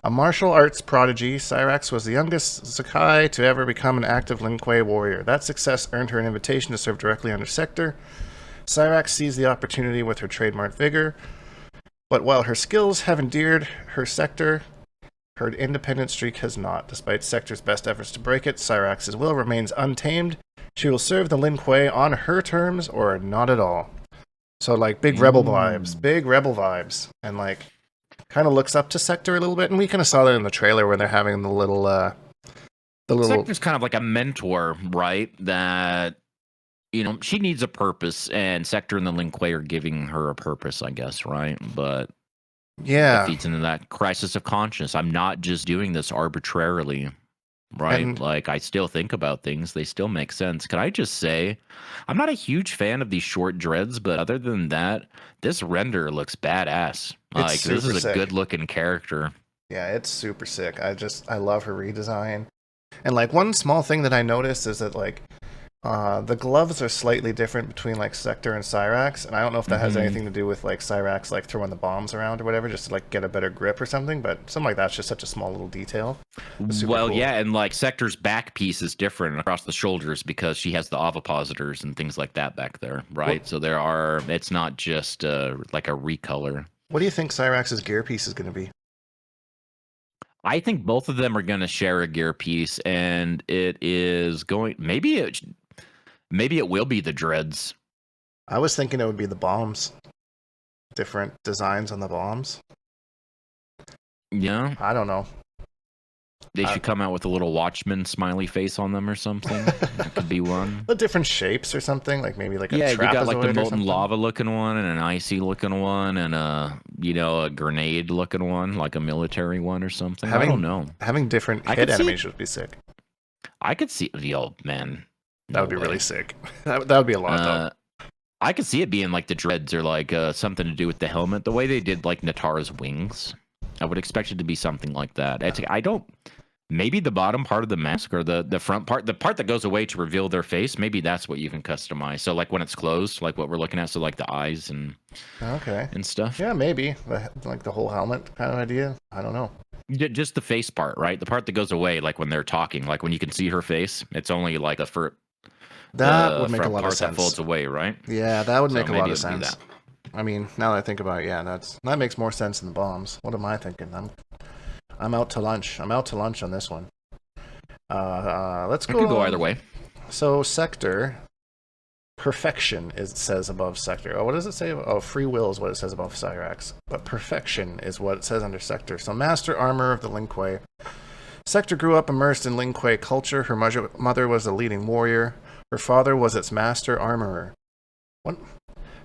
A martial arts prodigy, Cyrax was the youngest Zakai to ever become an active Lin Kuei warrior. That success earned her an invitation to serve directly under Sector. Cyrax seized the opportunity with her trademark vigor, but while her skills have endeared her Sector, her independent streak has not. Despite Sector's best efforts to break it, Cyrax's will remains untamed. She will serve the Lin Kuei on her terms or not at all. So, like, big rebel vibes. And, like, kind of looks up to Sector a little bit. And we kind of saw that in the trailer where they're having the little... Sector's kind of like a mentor, right? That, she needs a purpose, and Sector and the Lin Kuei are giving her a purpose, I guess, right? But... yeah. It feeds into that crisis of conscience. I'm not just doing this arbitrarily, right? And, like, I still think about things. They still make sense. Can I just say, I'm not a huge fan of these short dreads, but other than that, this render looks badass. Like, this is a good-looking character. Yeah, it's super sick. I love her redesign. And, like, one small thing that I noticed is that, like, the gloves are slightly different between like Sector and Cyrax, and I don't know if that has anything to do with like Cyrax like throwing the bombs around or whatever, just to like get a better grip or something. But something like that's just such a small little detail. Well, cool. Yeah, and like Sector's back piece is different across the shoulders because she has the ovipositors and things like that back there, right? So it's not just like a recolor. What do you think Cyrax's gear piece is going to be? I think both of them are going to share a gear piece, and it is going. Maybe it will be the dreads. I was thinking it would be the bombs. Different designs on the bombs. Yeah. I don't know. They should come out with a little Watchman smiley face on them or something. That could be one. The different shapes or something, like maybe like a Yeah, you got like the trapezoid or molten something. lava looking one and an icy looking one and a grenade looking one, like a military one or something. I don't know. Having different head animations would be sick. I could see man. That would be really sick. That would be a lot though. I could see it being like the dreads or like something to do with the helmet. The way they did like Natara's wings. I would expect it to be something like that. Maybe the bottom part of the mask or the front part, the part that goes away to reveal their face, maybe that's what you can customize. So like when it's closed, like what we're looking at, so like the eyes and stuff. Yeah, maybe like the whole helmet kind of idea. I don't know. Just the face part, right? The part that goes away, like when they're talking, like when you can see her face, it's only like that would make a lot of sense. That folds away, right? Yeah, that would make a lot of sense. I mean, now that I think about it, yeah, that makes more sense than the bombs. What am I thinking? I'm out to lunch. I'm out to lunch on this one. Let's go. It could go either way. So sector perfection it says above sector. Oh, what does it say? Oh, free will is what it says above Cyrax. But perfection is what it says under sector. So master armor of the Lin Kuei. Sector grew up immersed in Lin Kuei culture. Her mother was a leading warrior. Her father was its master armorer. What?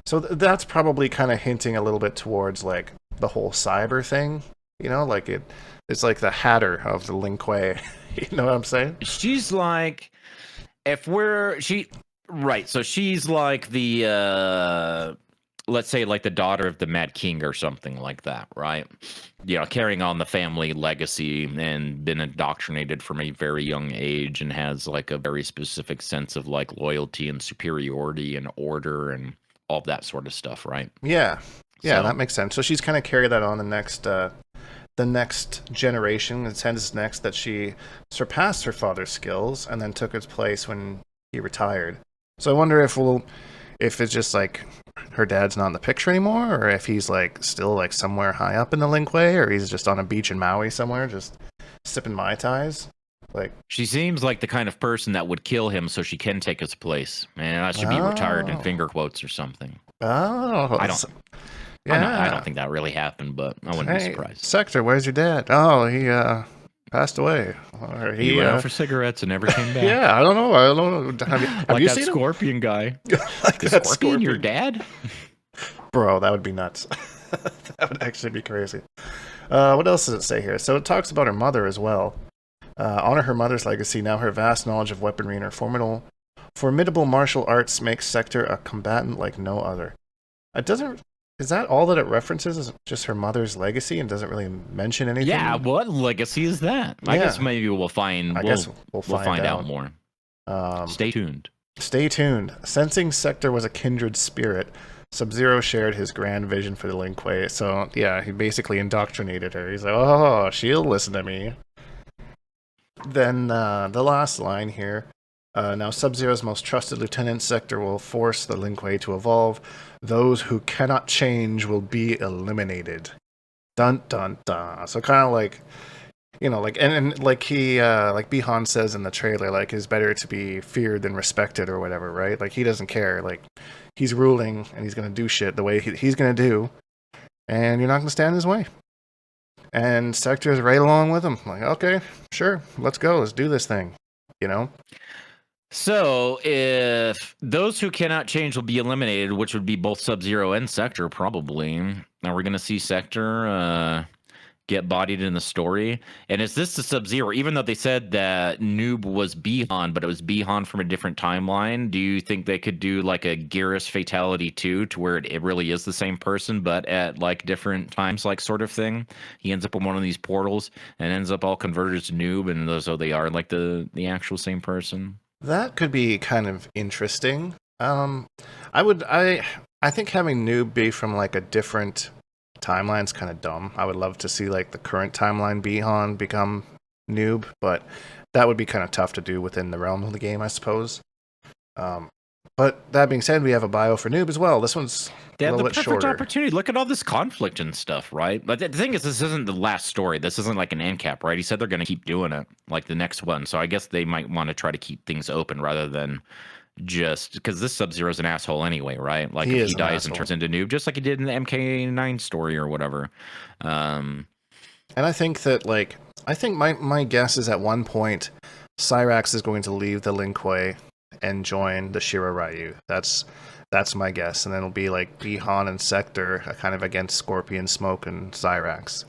So that's probably kind of hinting a little bit towards like the whole cyber thing. You know, like it's like the Hatyr of the Lin Kuei. You know what I'm saying? She's like, right. So she's like the, let's say like the daughter of the Mad King or something like that, right? You know, carrying on the family legacy and been indoctrinated from a very young age and has like a very specific sense of like loyalty and superiority and order and all that sort of stuff, right? Yeah. Yeah, so that makes sense. So she's kind of carried that on the next generation. It says next that she surpassed her father's skills and then took its place when he retired. So I wonder if it's just like her dad's not in the picture anymore, or if he's like still like somewhere high up in the Lin Kuei, or he's just on a beach in Maui somewhere just sipping Mai Tais. Like, she seems like the kind of person that would kill him so she can take his place. And I should be retired in finger quotes or something. Oh, I don't think that really happened, but I wouldn't be surprised. Sector, where's your dad? Oh, he passed away. Or he went out for cigarettes and never came back. Yeah, I don't know. Have like you that seen Scorpion guy. Like that Scorpion, your dad? Bro, that would be nuts. That would actually be crazy. What else does it say here? So it talks about her mother as well. Honor her mother's legacy. Now her vast knowledge of weaponry and her formidable martial arts makes Sector a combatant like no other. Is that all that it references? Is just her mother's legacy and doesn't really mention anything? Yeah, what legacy is that? I guess maybe we'll find. We'll find out more. Stay tuned. Stay tuned. Sensing Sector was a kindred spirit, Sub-Zero shared his grand vision for the Lin Kuei. So yeah, he basically indoctrinated her. He's like, oh, she'll listen to me. Then the last line here. Now Sub-Zero's most trusted lieutenant, Sector will force the Lin Kuei to evolve. Those who cannot change will be eliminated. Dun dun dun. So kind of like, you know, like and like he like Bihan says in the trailer, like it's better to be feared than respected or whatever, right? Like he doesn't care. Like he's ruling and he's gonna do shit the way he's gonna do, and you're not gonna stand in his way. And Sector is right along with him. Like, okay, sure, let's go, let's do this thing. You know. So, if those who cannot change will be eliminated, which would be both Sub-Zero and Sector, probably. Now we're going to see Sector get bodied in the story. And is this the Sub-Zero? Even though they said that Noob was Bihan, but it was Bihan from a different timeline, do you think they could do like a Geras Fatality 2 to where it really is the same person, but at like different times, like sort of thing? He ends up in one of these portals and ends up all converted to Noob, and so they are like the actual same person. That could be kind of interesting. I think having Noob be from like a different timeline is kind of dumb. I would love to see like the current timeline Bihan become Noob, but that would be kind of tough to do within the realm of the game, I suppose. But that being said, we have a bio for Noob as well. This one's a little bit shorter. The perfect opportunity. Look at all this conflict and stuff, right? But the thing is, this isn't the last story. This isn't like an end cap, right? He said they're going to keep doing it, like the next one. So I guess they might want to try to keep things open rather than just because this Sub-Zero's an asshole anyway, right? Like if he dies and turns into Noob, just like he did in the MK9 story or whatever. And I think that, like, I think my guess is at one point, Cyrax is going to leave the Lin Kuei and join the Shira Ryu. That's my guess. And then it'll be like Bihan and Sector kind of against Scorpion, Smoke, and Cyrax.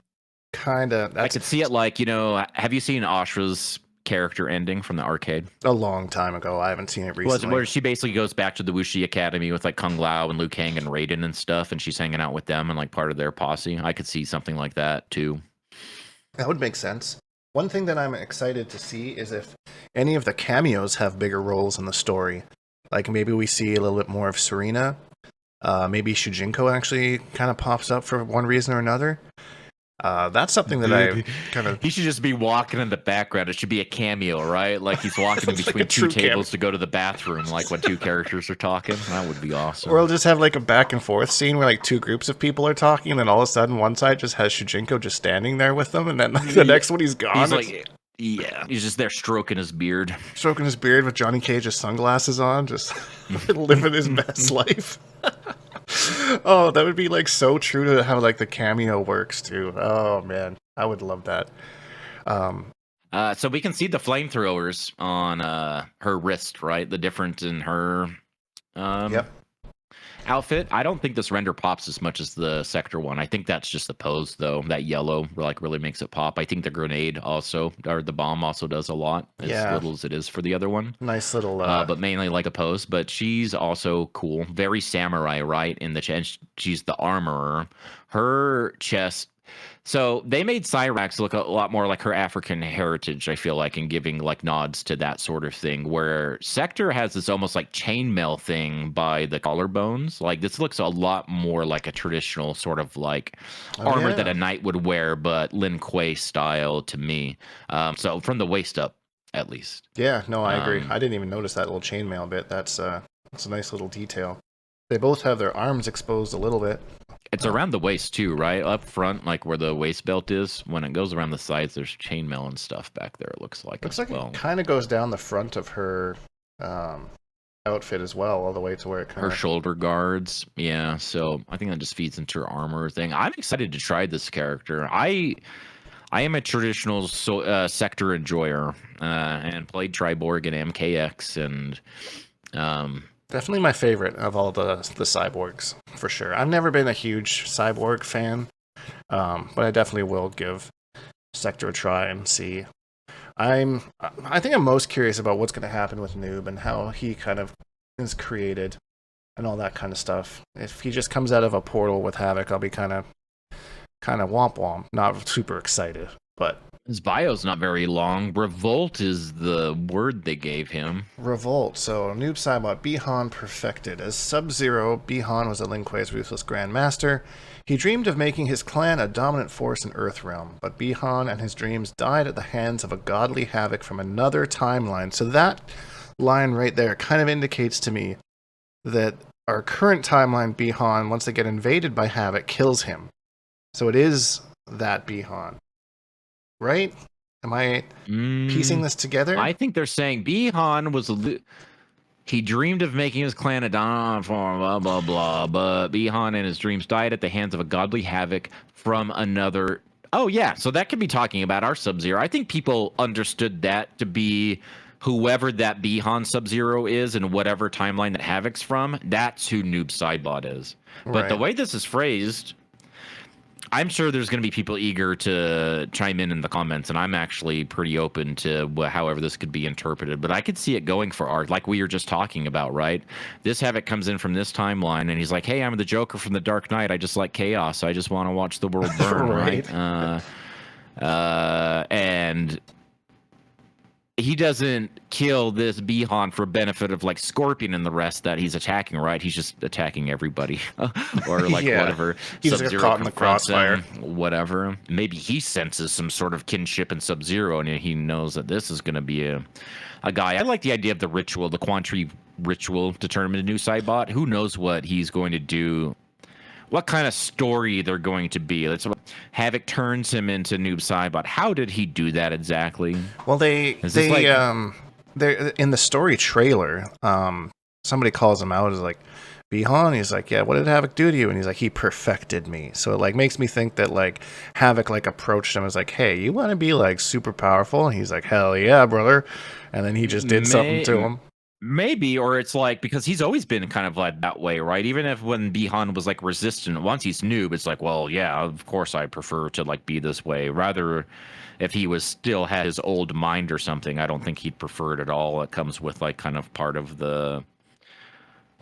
Kind of. I could see it like, have you seen Ashrah's character ending from the arcade? A long time ago. I haven't seen it recently. Where she basically goes back to the Wuxi Academy with like Kung Lao and Liu Kang and Raiden and stuff, and she's hanging out with them and like part of their posse. I could see something like that too. That would make sense. One thing that I'm excited to see is if any of the cameos have bigger roles in the story. Like maybe we see a little bit more of Serena. Maybe Shujinko actually kind of pops up for one reason or another. That's something that I kind of... He should just be walking in the background. It should be a cameo, right? Like he's walking in between two tables to go to the bathroom, like when two characters are talking. That would be awesome. Or we'll just have like a back and forth scene where like two groups of people are talking, and then all of a sudden one side just has Shujinko just standing there with them, and then the next one he's gone. He's like, yeah, he's just there stroking his beard. Stroking his beard with Johnny Cage's sunglasses on, just living his best life. Oh, that would be like so true to how like the cameo works too. Oh man, I would love that. So we can see the flamethrowers on her wrist, right? The difference in her outfit. I don't think this render pops as much as the Sector one. I think that's just the pose though. That yellow like really makes it pop. I think the grenade also, or the bomb also does a lot, as little as it is for the other one. Nice little but mainly like a pose. But she's also cool, very samurai, right? In the chest, she's the armorer. Her chest. So they made Cyrax look a lot more like her African heritage, I feel like, and giving like nods to that sort of thing, where Sector has this almost like chainmail thing by the collarbones. Like this looks a lot more like a traditional sort of like armor that a knight would wear, but Lin Kuei style to me. So from the waist up, at least. Yeah, no, I agree. I didn't even notice that little chainmail bit. That's a nice little detail. They both have their arms exposed a little bit. It's around the waist too, right? Up front, like where the waist belt is. When it goes around the sides, there's chainmail and stuff back there. It looks like. It kind of goes down the front of her outfit as well, all the way to where it kind of... Her shoulder guards, yeah. So I think that just feeds into her armor thing. I'm excited to try this character. I am a traditional Sector enjoyer, and played Triborg and MKX, and definitely my favorite of all the cyborgs, for sure. I've never been a huge cyborg fan, but I definitely will give Sector a try and see. I think I'm most curious about what's going to happen with Noob and how he kind of is created and all that kind of stuff. If he just comes out of a portal with Havoc, I'll be kind of womp womp. Not super excited, but... His bio's not very long. Revolt is the word they gave him. Revolt. So, Noob Saibot, Bihan perfected. As Sub-Zero, Bihan was a Lin Kuei's ruthless Grand Master. He dreamed of making his clan a dominant force in Earthrealm, but Bihan and his dreams died at the hands of a godly Havoc from another timeline. So that line right there kind of indicates to me that our current timeline, Bihan, once they get invaded by Havoc, kills him. So it is that Bihan. Right? Am I piecing this together? I think they're saying Bihan was... He dreamed of making his clan a dominant form, blah, blah, blah, but Bihan and his dreams died at the hands of a godly Havoc from another... Oh, yeah, so that could be talking about our Sub-Zero. I think people understood that to be whoever that Bihan Sub-Zero is and whatever timeline that Havoc's from, that's who Noob Saibot is. But the way this is phrased... I'm sure there's going to be people eager to chime in the comments, and I'm actually pretty open to however this could be interpreted. But I could see it going for art, like we were just talking about, right? This Havoc comes in from this timeline, and he's like, hey, I'm the Joker from the Dark Knight. I just like chaos. I just want to watch the world burn, right? And he doesn't kill this Bihan for benefit of like Scorpion and the rest that he's attacking, right? He's just attacking everybody or like whatever. He's caught in the crossfire. Whatever. Maybe he senses some sort of kinship in Sub-Zero and he knows that this is going to be a guy. I like the idea of the ritual, the Quantry ritual to turn him into Noob Saibot. Who knows what he's going to do? What kind of story they're going to be? Havoc turns him into Noob Saibot. How did he do that exactly? Well, they're in the story trailer. Somebody calls him out as like Bihan, he's like, yeah, what did Havoc do to you? And he's like, he perfected me. So it like makes me think that like Havoc like approached him as like, hey, you want to be like super powerful? And he's like, hell yeah, brother. And then he just did something to him. Maybe, or it's like, because he's always been kind of like that way, right? Even if when Bihan was like resistant, once he's noob, it's like, well, yeah, of course I prefer to like be this way. Rather, if he was still had his old mind or something, I don't think he'd prefer it at all. It comes with like kind of part of the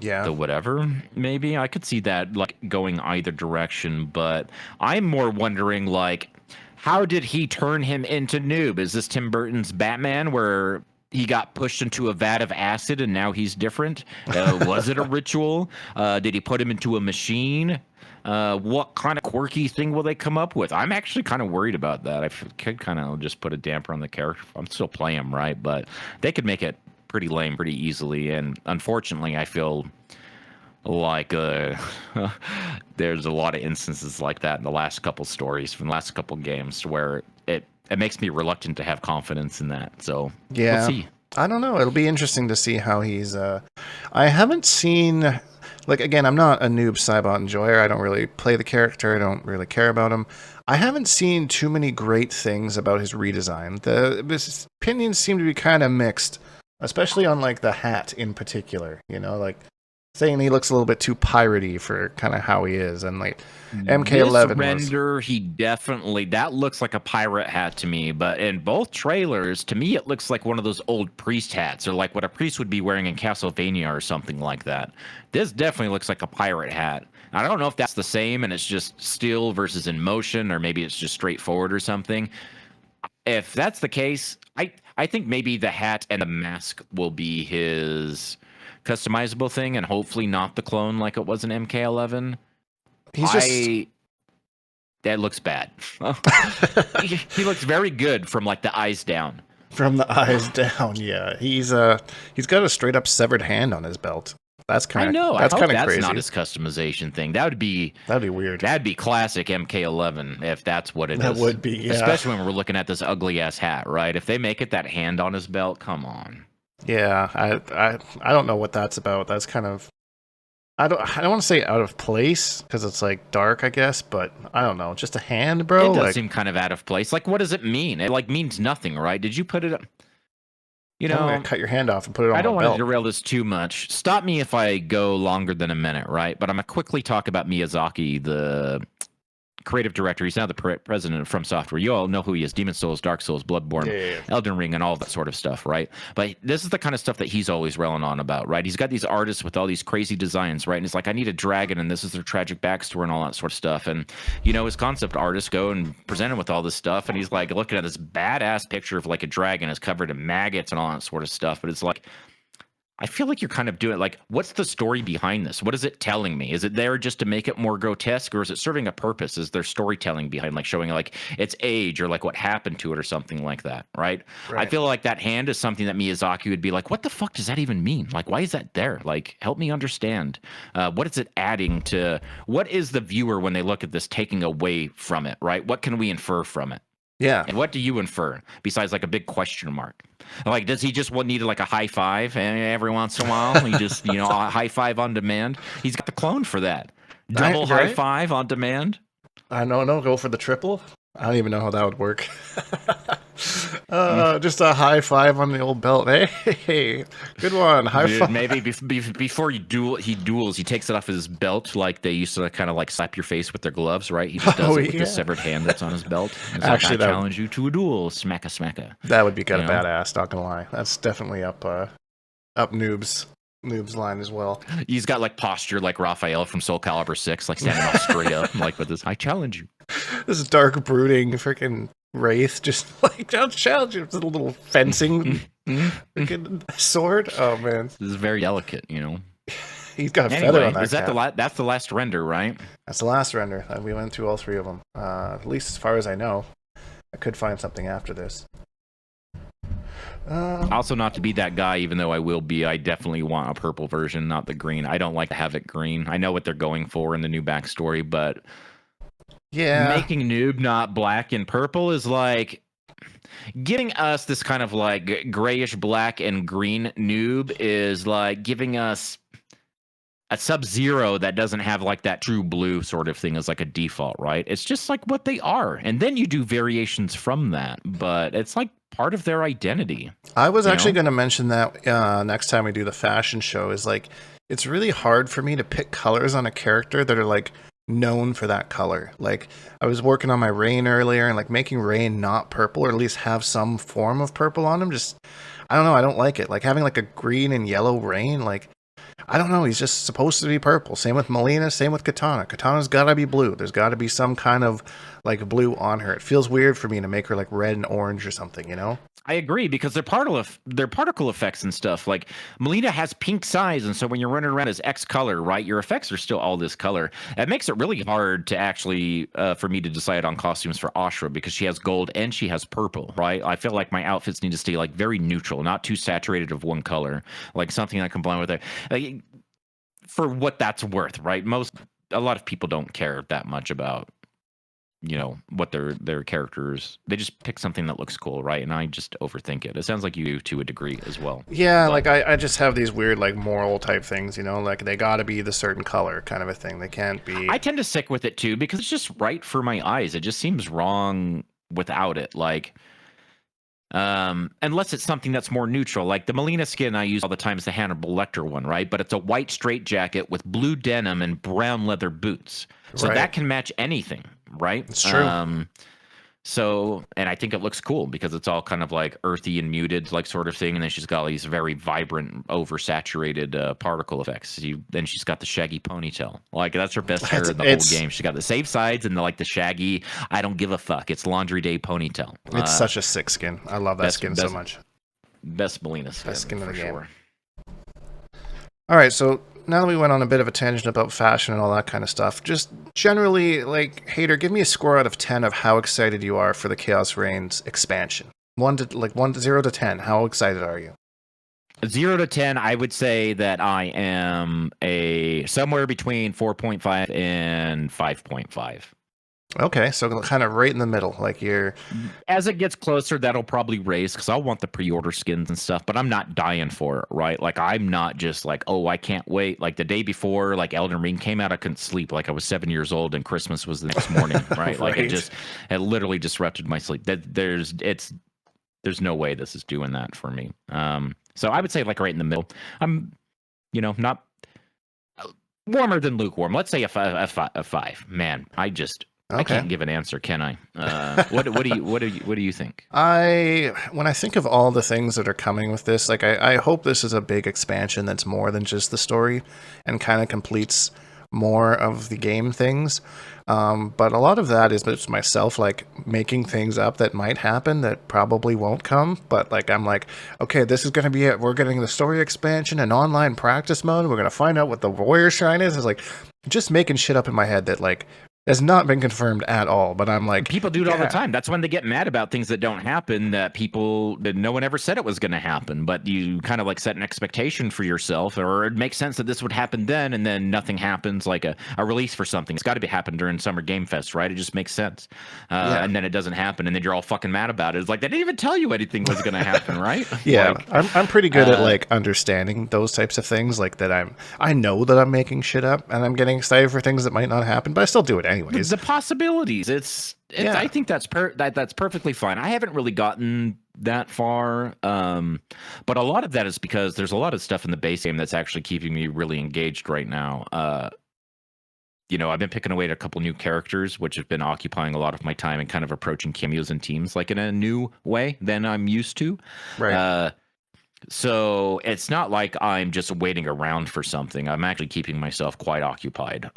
whatever. Maybe I could see that like going either direction, but I'm more wondering like, how did he turn him into noob? Is this Tim Burton's Batman where he got pushed into a vat of acid and now he's different? Was it a ritual? Did he put him into a machine? What kind of quirky thing will they come up with? I'm actually kind of worried about that. I could kind of just put a damper on the character. I'm still playing him, right? But they could make it pretty lame pretty easily. And unfortunately, I feel like there's a lot of instances like that in the last couple stories from the last couple games where it makes me reluctant to have confidence in that. So yeah, we'll see. I don't know. It'll be interesting to see how he's. I haven't seen. Like again, I'm not a noob Cybot enjoyer. I don't really play the character. I don't really care about him. I haven't seen too many great things about his redesign. His opinions seem to be kind of mixed, especially on like the hat in particular. You know, like saying he looks a little bit too piratey for kind of how he is, and like MK11 this render, he definitely, that looks like a pirate hat to me. But in both trailers, to me, it looks like one of those old priest hats, or like what a priest would be wearing in Castlevania or something like that. This definitely looks like a pirate hat. I don't know if that's the same and it's just still versus in motion, or maybe it's just straightforward or something. If that's the case, I think maybe the hat and the mask will be his customizable thing, and hopefully not the clone like it was in MK11. That looks bad. He looks very good from like the eyes down. From the eyes down, yeah. He's got a straight up severed hand on his belt. That's kind of, I know. That's kind of that's crazy. not his customization thing. That'd be weird. That'd be classic MK11 if that's what it is. That would be, yeah. Especially when we're looking at this ugly ass hat, right? If they make it that hand on his belt, come on. Yeah, I don't know what that's about. That's kind of, I don't want to say out of place because it's like dark, I guess, but I don't know. Just a hand, bro. It does seem kind of out of place. Like, what does it mean? It like means nothing, right? Did you put it? You know, cut your hand off and put it on. I don't want to derail this too much. Stop me if I go longer than a minute, right? But I'm gonna quickly talk about Miyazaki, the creative director. He's now the president of From Software. You all know who he is: Demon Souls, Dark Souls, Bloodborne, Elden Ring, and all that sort of stuff, right? But this is the kind of stuff that he's always railing on about, right? He's got these artists with all these crazy designs, right? And it's like, I need a dragon, and this is their tragic backstory and all that sort of stuff. And you know, his concept artists go and present him with all this stuff, and he's like looking at this badass picture of like a dragon is covered in maggots and all that sort of stuff. But it's like, I feel like you're kind of doing like, what's the story behind this? What is it telling me? Is it there just to make it more grotesque, or is it serving a purpose? Is there storytelling behind, like showing like its age or like what happened to it or something like that, right? I feel like that hand is something that Miyazaki would be like, what the fuck does that even mean? Like, why is that there? Like, help me understand. What is it adding to, what is the viewer when they look at this taking away from it, right? What can we infer from it? Yeah. And what do you infer besides like a big question mark? Like, does he just need like a high five every once in a while? He just, you know, a high five on demand. He's got the clone for that. Double high five on demand. I don't know. Go for the triple. I don't even know how that would work. Just a high five on the old belt. Hey, good one. High five. Maybe before he duels, he takes it off his belt like they used to kind of like slap your face with their gloves, right? He just does it with the severed hand that's on his belt. Actually, like, I challenge you to a duel. Smacka, smacka. That would be kind of badass, not gonna lie. That's definitely up Noob's line as well. He's got like posture like Raphael from Soul Calibur 6, like standing all straight up, like with this, I challenge you. This dark brooding freaking wraith, just like, I'll challenge you with a little fencing freaking sword. Oh man, this is very delicate, you know. He's got a feather on that. Is that that's the last render, right? That's the last render. We went through all three of them. At least as far as I know. I could find something after this. Also, not to be that guy, even though I will be, I definitely want a purple version, not the green. I don't like to have it green. I know what they're going for in the new backstory, but yeah, making Noob not black and purple is like giving us this kind of like grayish black and green Noob is like giving us a Sub-Zero that doesn't have like that true blue sort of thing as like a default, right? It's just like what they are. And then you do variations from that, but it's like part of their identity. I was you actually know? going to mention that next time we do the fashion show is like, it's really hard for me to pick colors on a character that are like known for that color. Like I was working on my Rain earlier and like making Rain not purple or at least have some form of purple on him. Just, I don't know. I don't like it. Like having like a green and yellow Rain, like, I don't know. He's just supposed to be purple. Same with Melina. Same with Katana. Katana's got to be blue. There's got to be some kind of like blue on her. It feels weird for me to make her like red and orange or something, you know? I agree because they're particle effects and stuff. Like Melina has pink size, and so when you're running around as X color, right, your effects are still all this color. It makes it really hard to actually for me to decide on costumes for Ashrah because she has gold and she has purple, right? I feel like my outfits need to stay like very neutral, not too saturated of one color, like something I can blend with it. Like, for what that's worth, right? A lot of people don't care that much about what their characters. They just pick something that looks cool, right? And I just overthink it. It sounds like you do to a degree as well. Yeah, like I just have these weird like moral type things, you know, like they gotta be the certain color kind of a thing. They can't be. I tend to stick with it too because it's just right for my eyes. It just seems wrong without it. Like unless it's something that's more neutral, like the Melina skin I use all the time is the Hannibal Lecter one, right? But it's a white straight jacket with blue denim and brown leather boots. So Right. that can match anything, right? It's true. So, and I think it looks cool because it's all kind of like earthy and muted, like sort of thing. And then she's got all these very vibrant, oversaturated particle effects. Then she's got the shaggy ponytail. Like that's her best hair in the whole game. She's got the safe sides and the shaggy. I don't give a fuck. It's laundry day ponytail. It's such a sick skin. I love that skin so much. Best Melina skin, Best skin in the game. sure. All right, so now that we went on a bit of a tangent about fashion and all that kind of stuff, just generally, like, Hatyr, give me a score out of 10 of how excited you are for the Chaos Reigns expansion. 0 to 10. How excited are you? 0 to 10, I would say that I am somewhere between 4.5 and 5.5. Okay, so kind of right in the middle, like you're. As it gets closer, that'll probably raise because I'll want the pre-order skins and stuff, but I'm not dying for it, right? Like I'm not just like, oh, I can't wait. Like the day before, like Elden Ring came out, I couldn't sleep. Like I was 7 years old and Christmas was the next morning, right? Like it literally disrupted my sleep. There's no way this is doing that for me. So I would say like right in the middle. I'm, not warmer than lukewarm. Let's say a 5. Man, I can't give an answer, can I? What do you think? When I think of all the things that are coming with this, like I hope this is a big expansion that's more than just the story and kind of completes more of the game things. But a lot of that is just myself like making things up that might happen that probably won't come. But like I'm like, okay, this is gonna be it. We're getting the story expansion and online practice mode. We're gonna find out what the warrior shrine is. It's like just making shit up in my head that like has not been confirmed at all, but I'm like... People do it all the time. That's when they get mad about things that don't happen, that no one ever said it was going to happen, but you kind of like set an expectation for yourself, or it makes sense that this would happen then, and then nothing happens, like a release for something. It's got to happen during Summer Game Fest, right? It just makes sense. And then it doesn't happen, and then you're all fucking mad about it. It's like, they didn't even tell you anything was going to happen, right? Yeah, like, I'm pretty good at like understanding those types of things, like that I know that I'm making shit up, and I'm getting excited for things that might not happen, but I still do it anyways. The possibilities. I think that's perfectly fine. I haven't really gotten that far, but a lot of that is because there's a lot of stuff in the base game that's actually keeping me really engaged right now. I've been picking away at a couple new characters, which have been occupying a lot of my time and kind of approaching cameos and teams like in a new way than I'm used to. Right. So it's not like I'm just waiting around for something. I'm actually keeping myself quite occupied.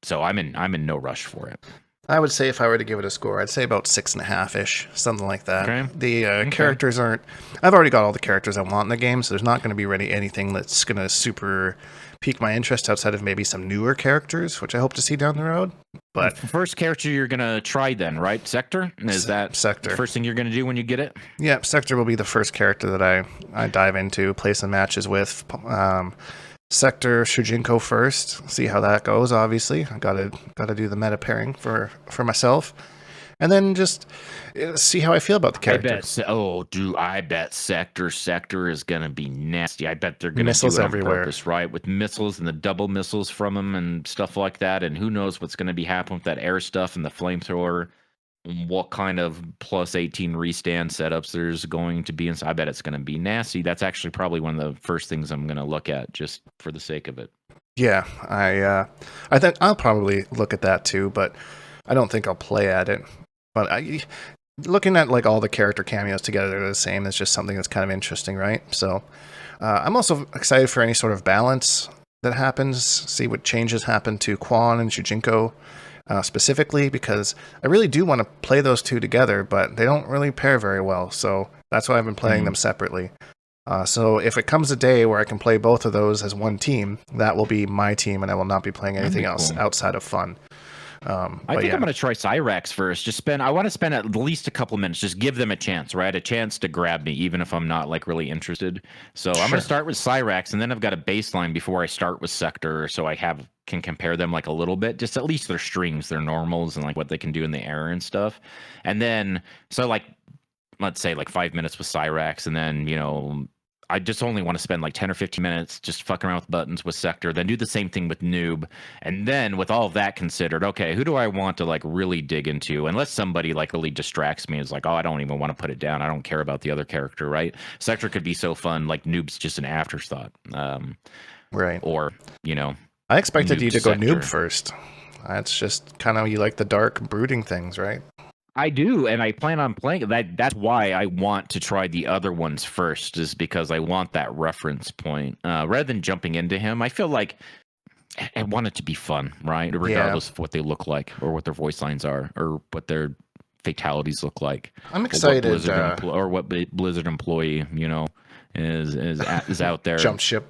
So I'm in no rush for it. I would say if I were to give it a score, I'd say about 6.5-ish, something like that. Okay. The characters aren't... I've already got all the characters I want in the game, so there's not going to be really anything that's going to super pique my interest outside of maybe some newer characters, which I hope to see down the road. But the first character you're going to try then, right? Sector? Is that Sector. The first thing you're going to do when you get it? Yeah, Sector will be the first character that I dive into, play some matches with. Sector Shujinko first, see how that goes, obviously. I gotta do the meta pairing for myself. and then just see how I feel about the character. I bet Sector is gonna be nasty. I bet they're gonna Missiles do it on everywhere. purpose, right? With missiles and the double missiles from them and stuff like that. And who knows what's gonna be happening with that air stuff and the flamethrower. What kind of plus 18 restand setups there's going to be inside. I bet it's going to be nasty. That's actually probably one of the first things I'm going to look at just for the sake of it. Yeah, I think I'll probably look at that too, but I don't think I'll play at it. But looking at like all the character cameos together, they're the same. It's just something that's kind of interesting, right? So I'm also excited for any sort of balance that happens. See what changes happen to Quan and Shujinkydink. Specifically, because I really do want to play those two together, but they don't really pair very well. So that's why I've been playing them separately. So if it comes a day where I can play both of those as one team, that will be my team, and I will not be playing anything else outside of fun. I think I'm going to try Cyrax first. I want to spend at least a couple minutes. Just give them a chance, right? A chance to grab me, even if I'm not like really interested. So I'm going to start with Cyrax, and then I've got a baseline before I start with Sector, so I can compare them like a little bit, just at least their strings, their normals, and like what they can do in the air and stuff. And then let's say like 5 minutes with Cyrax, and then I just only want to spend like 10 or 15 minutes just fucking around with buttons with Sector, then do the same thing with Noob. And then with all of that considered, okay, who do I want to like really dig into? Unless somebody like really distracts me, is like, oh, I don't even want to put it down. I don't care about the other character, right? Sector could be so fun, like Noob's just an afterthought. Right. Or, I expected you to go Sector. Noob first. That's just kind of, you like the dark brooding things, right? I do, and I plan on playing that. That's why I want to try the other ones first, is because I want that reference point. Rather than jumping into him, I feel like I want it to be fun, right? Regardless of what they look like, or what their voice lines are, or what their fatalities look like. I'm excited. Or what Blizzard employee, is out there. Jump ship.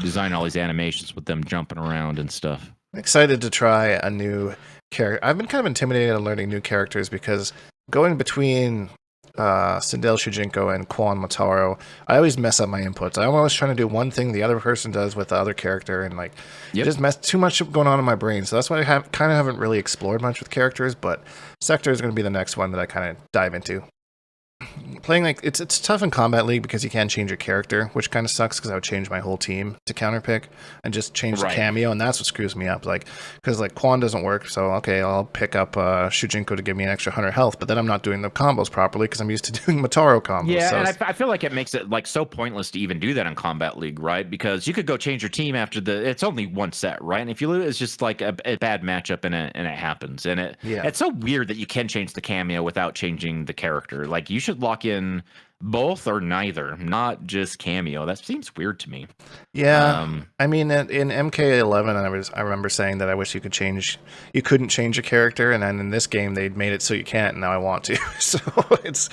Design all these animations with them jumping around and stuff. I'm excited to try a new character. I've been kind of intimidated on learning new characters because going between Sindel Shujinkydink and Quan Motaro, I always mess up my inputs. I'm always trying to do one thing the other person does with the other character, and just mess too much going on in my brain. So that's why I haven't really explored much with characters. But Sector is going to be the next one that I kind of dive into. Playing it's tough in Combat League because you can't change your character, which kind of sucks because I would change my whole team to counterpick and just change the cameo, and that's what screws me up. Because Quan doesn't work, so okay, I'll pick up Shujinkydink to give me an extra 100 health, but then I'm not doing the combos properly because I'm used to doing Motaro combos. Yeah, so and I feel like it makes it like so pointless to even do that in Combat League, right? Because you could go change your team after it's only one set, right? And if you lose, it's just like a bad matchup, and it happens. And it's so weird that you can change the cameo without changing the character. Like, you should lock in both or neither, not just cameo. That seems weird to me. Yeah, I mean, in MK11, I remember saying that I wish you couldn't change a character, and then in this game they'd made it so you can't, and now I want to. So it's.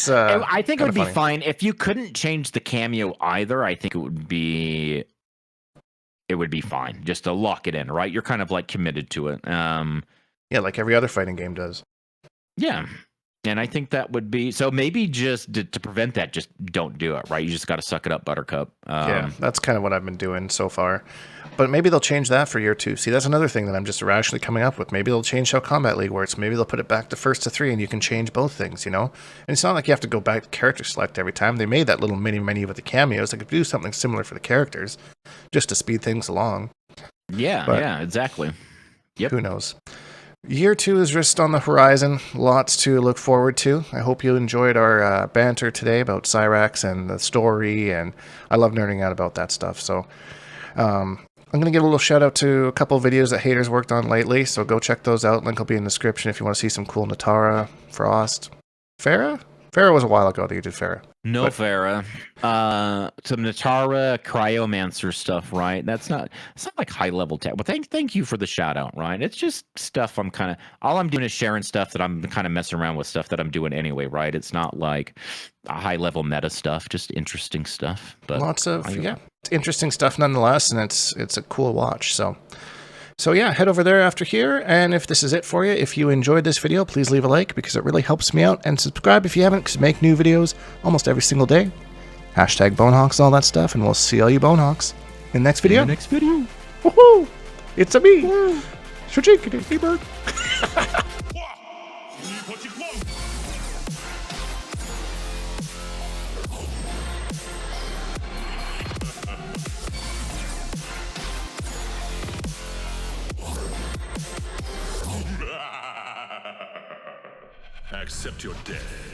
I think it would be fine if you couldn't change the cameo either. I think it would be fine just to lock it in, right? You're kind of like committed to it. Yeah, like every other fighting game does. Yeah. And I think that would be so. Maybe just to prevent that, just don't do it, right? You just got to suck it up, Buttercup. Yeah, that's kind of what I've been doing so far. But maybe they'll change that for year 2. See, that's another thing that I'm just irrationally coming up with. Maybe they'll change how Combat League works. Maybe they'll put it back to first to 3, and you can change both things, And it's not like you have to go back to character select every time. They made that little mini menu with the cameos. They could do something similar for the characters, just to speed things along. Yeah, exactly. Yep. Who knows? Year 2 is just on the horizon. Lots to look forward to. I hope you enjoyed our banter today about Cyrax and the story, and I love nerding out about that stuff. So I'm going to give a little shout out to a couple of videos that Hatyr's worked on lately, so go check those out. Link will be in the description if you want to see some cool Natara, Frost, Farah? Farah was a while ago that you did Farah. No Farah. Some Natara Cryomancer stuff, right? It's not like high level tech. But thank you for the shout out, right? It's just stuff all I'm doing is sharing stuff that I'm kind of messing around with, stuff that I'm doing anyway, right? It's not like a high level meta stuff, just interesting stuff. But lots of interesting stuff nonetheless, and it's a cool watch. So yeah, head over there after here, and if this is it for you, if you enjoyed this video, please leave a like because it really helps me out, and subscribe if you haven't, because I make new videos almost every single day. Hashtag Bonehawks, all that stuff, and we'll see all you Bonehawks in the next video. Woohoo! It's a me! Shujinkydink. Hey, bird. Accept your death.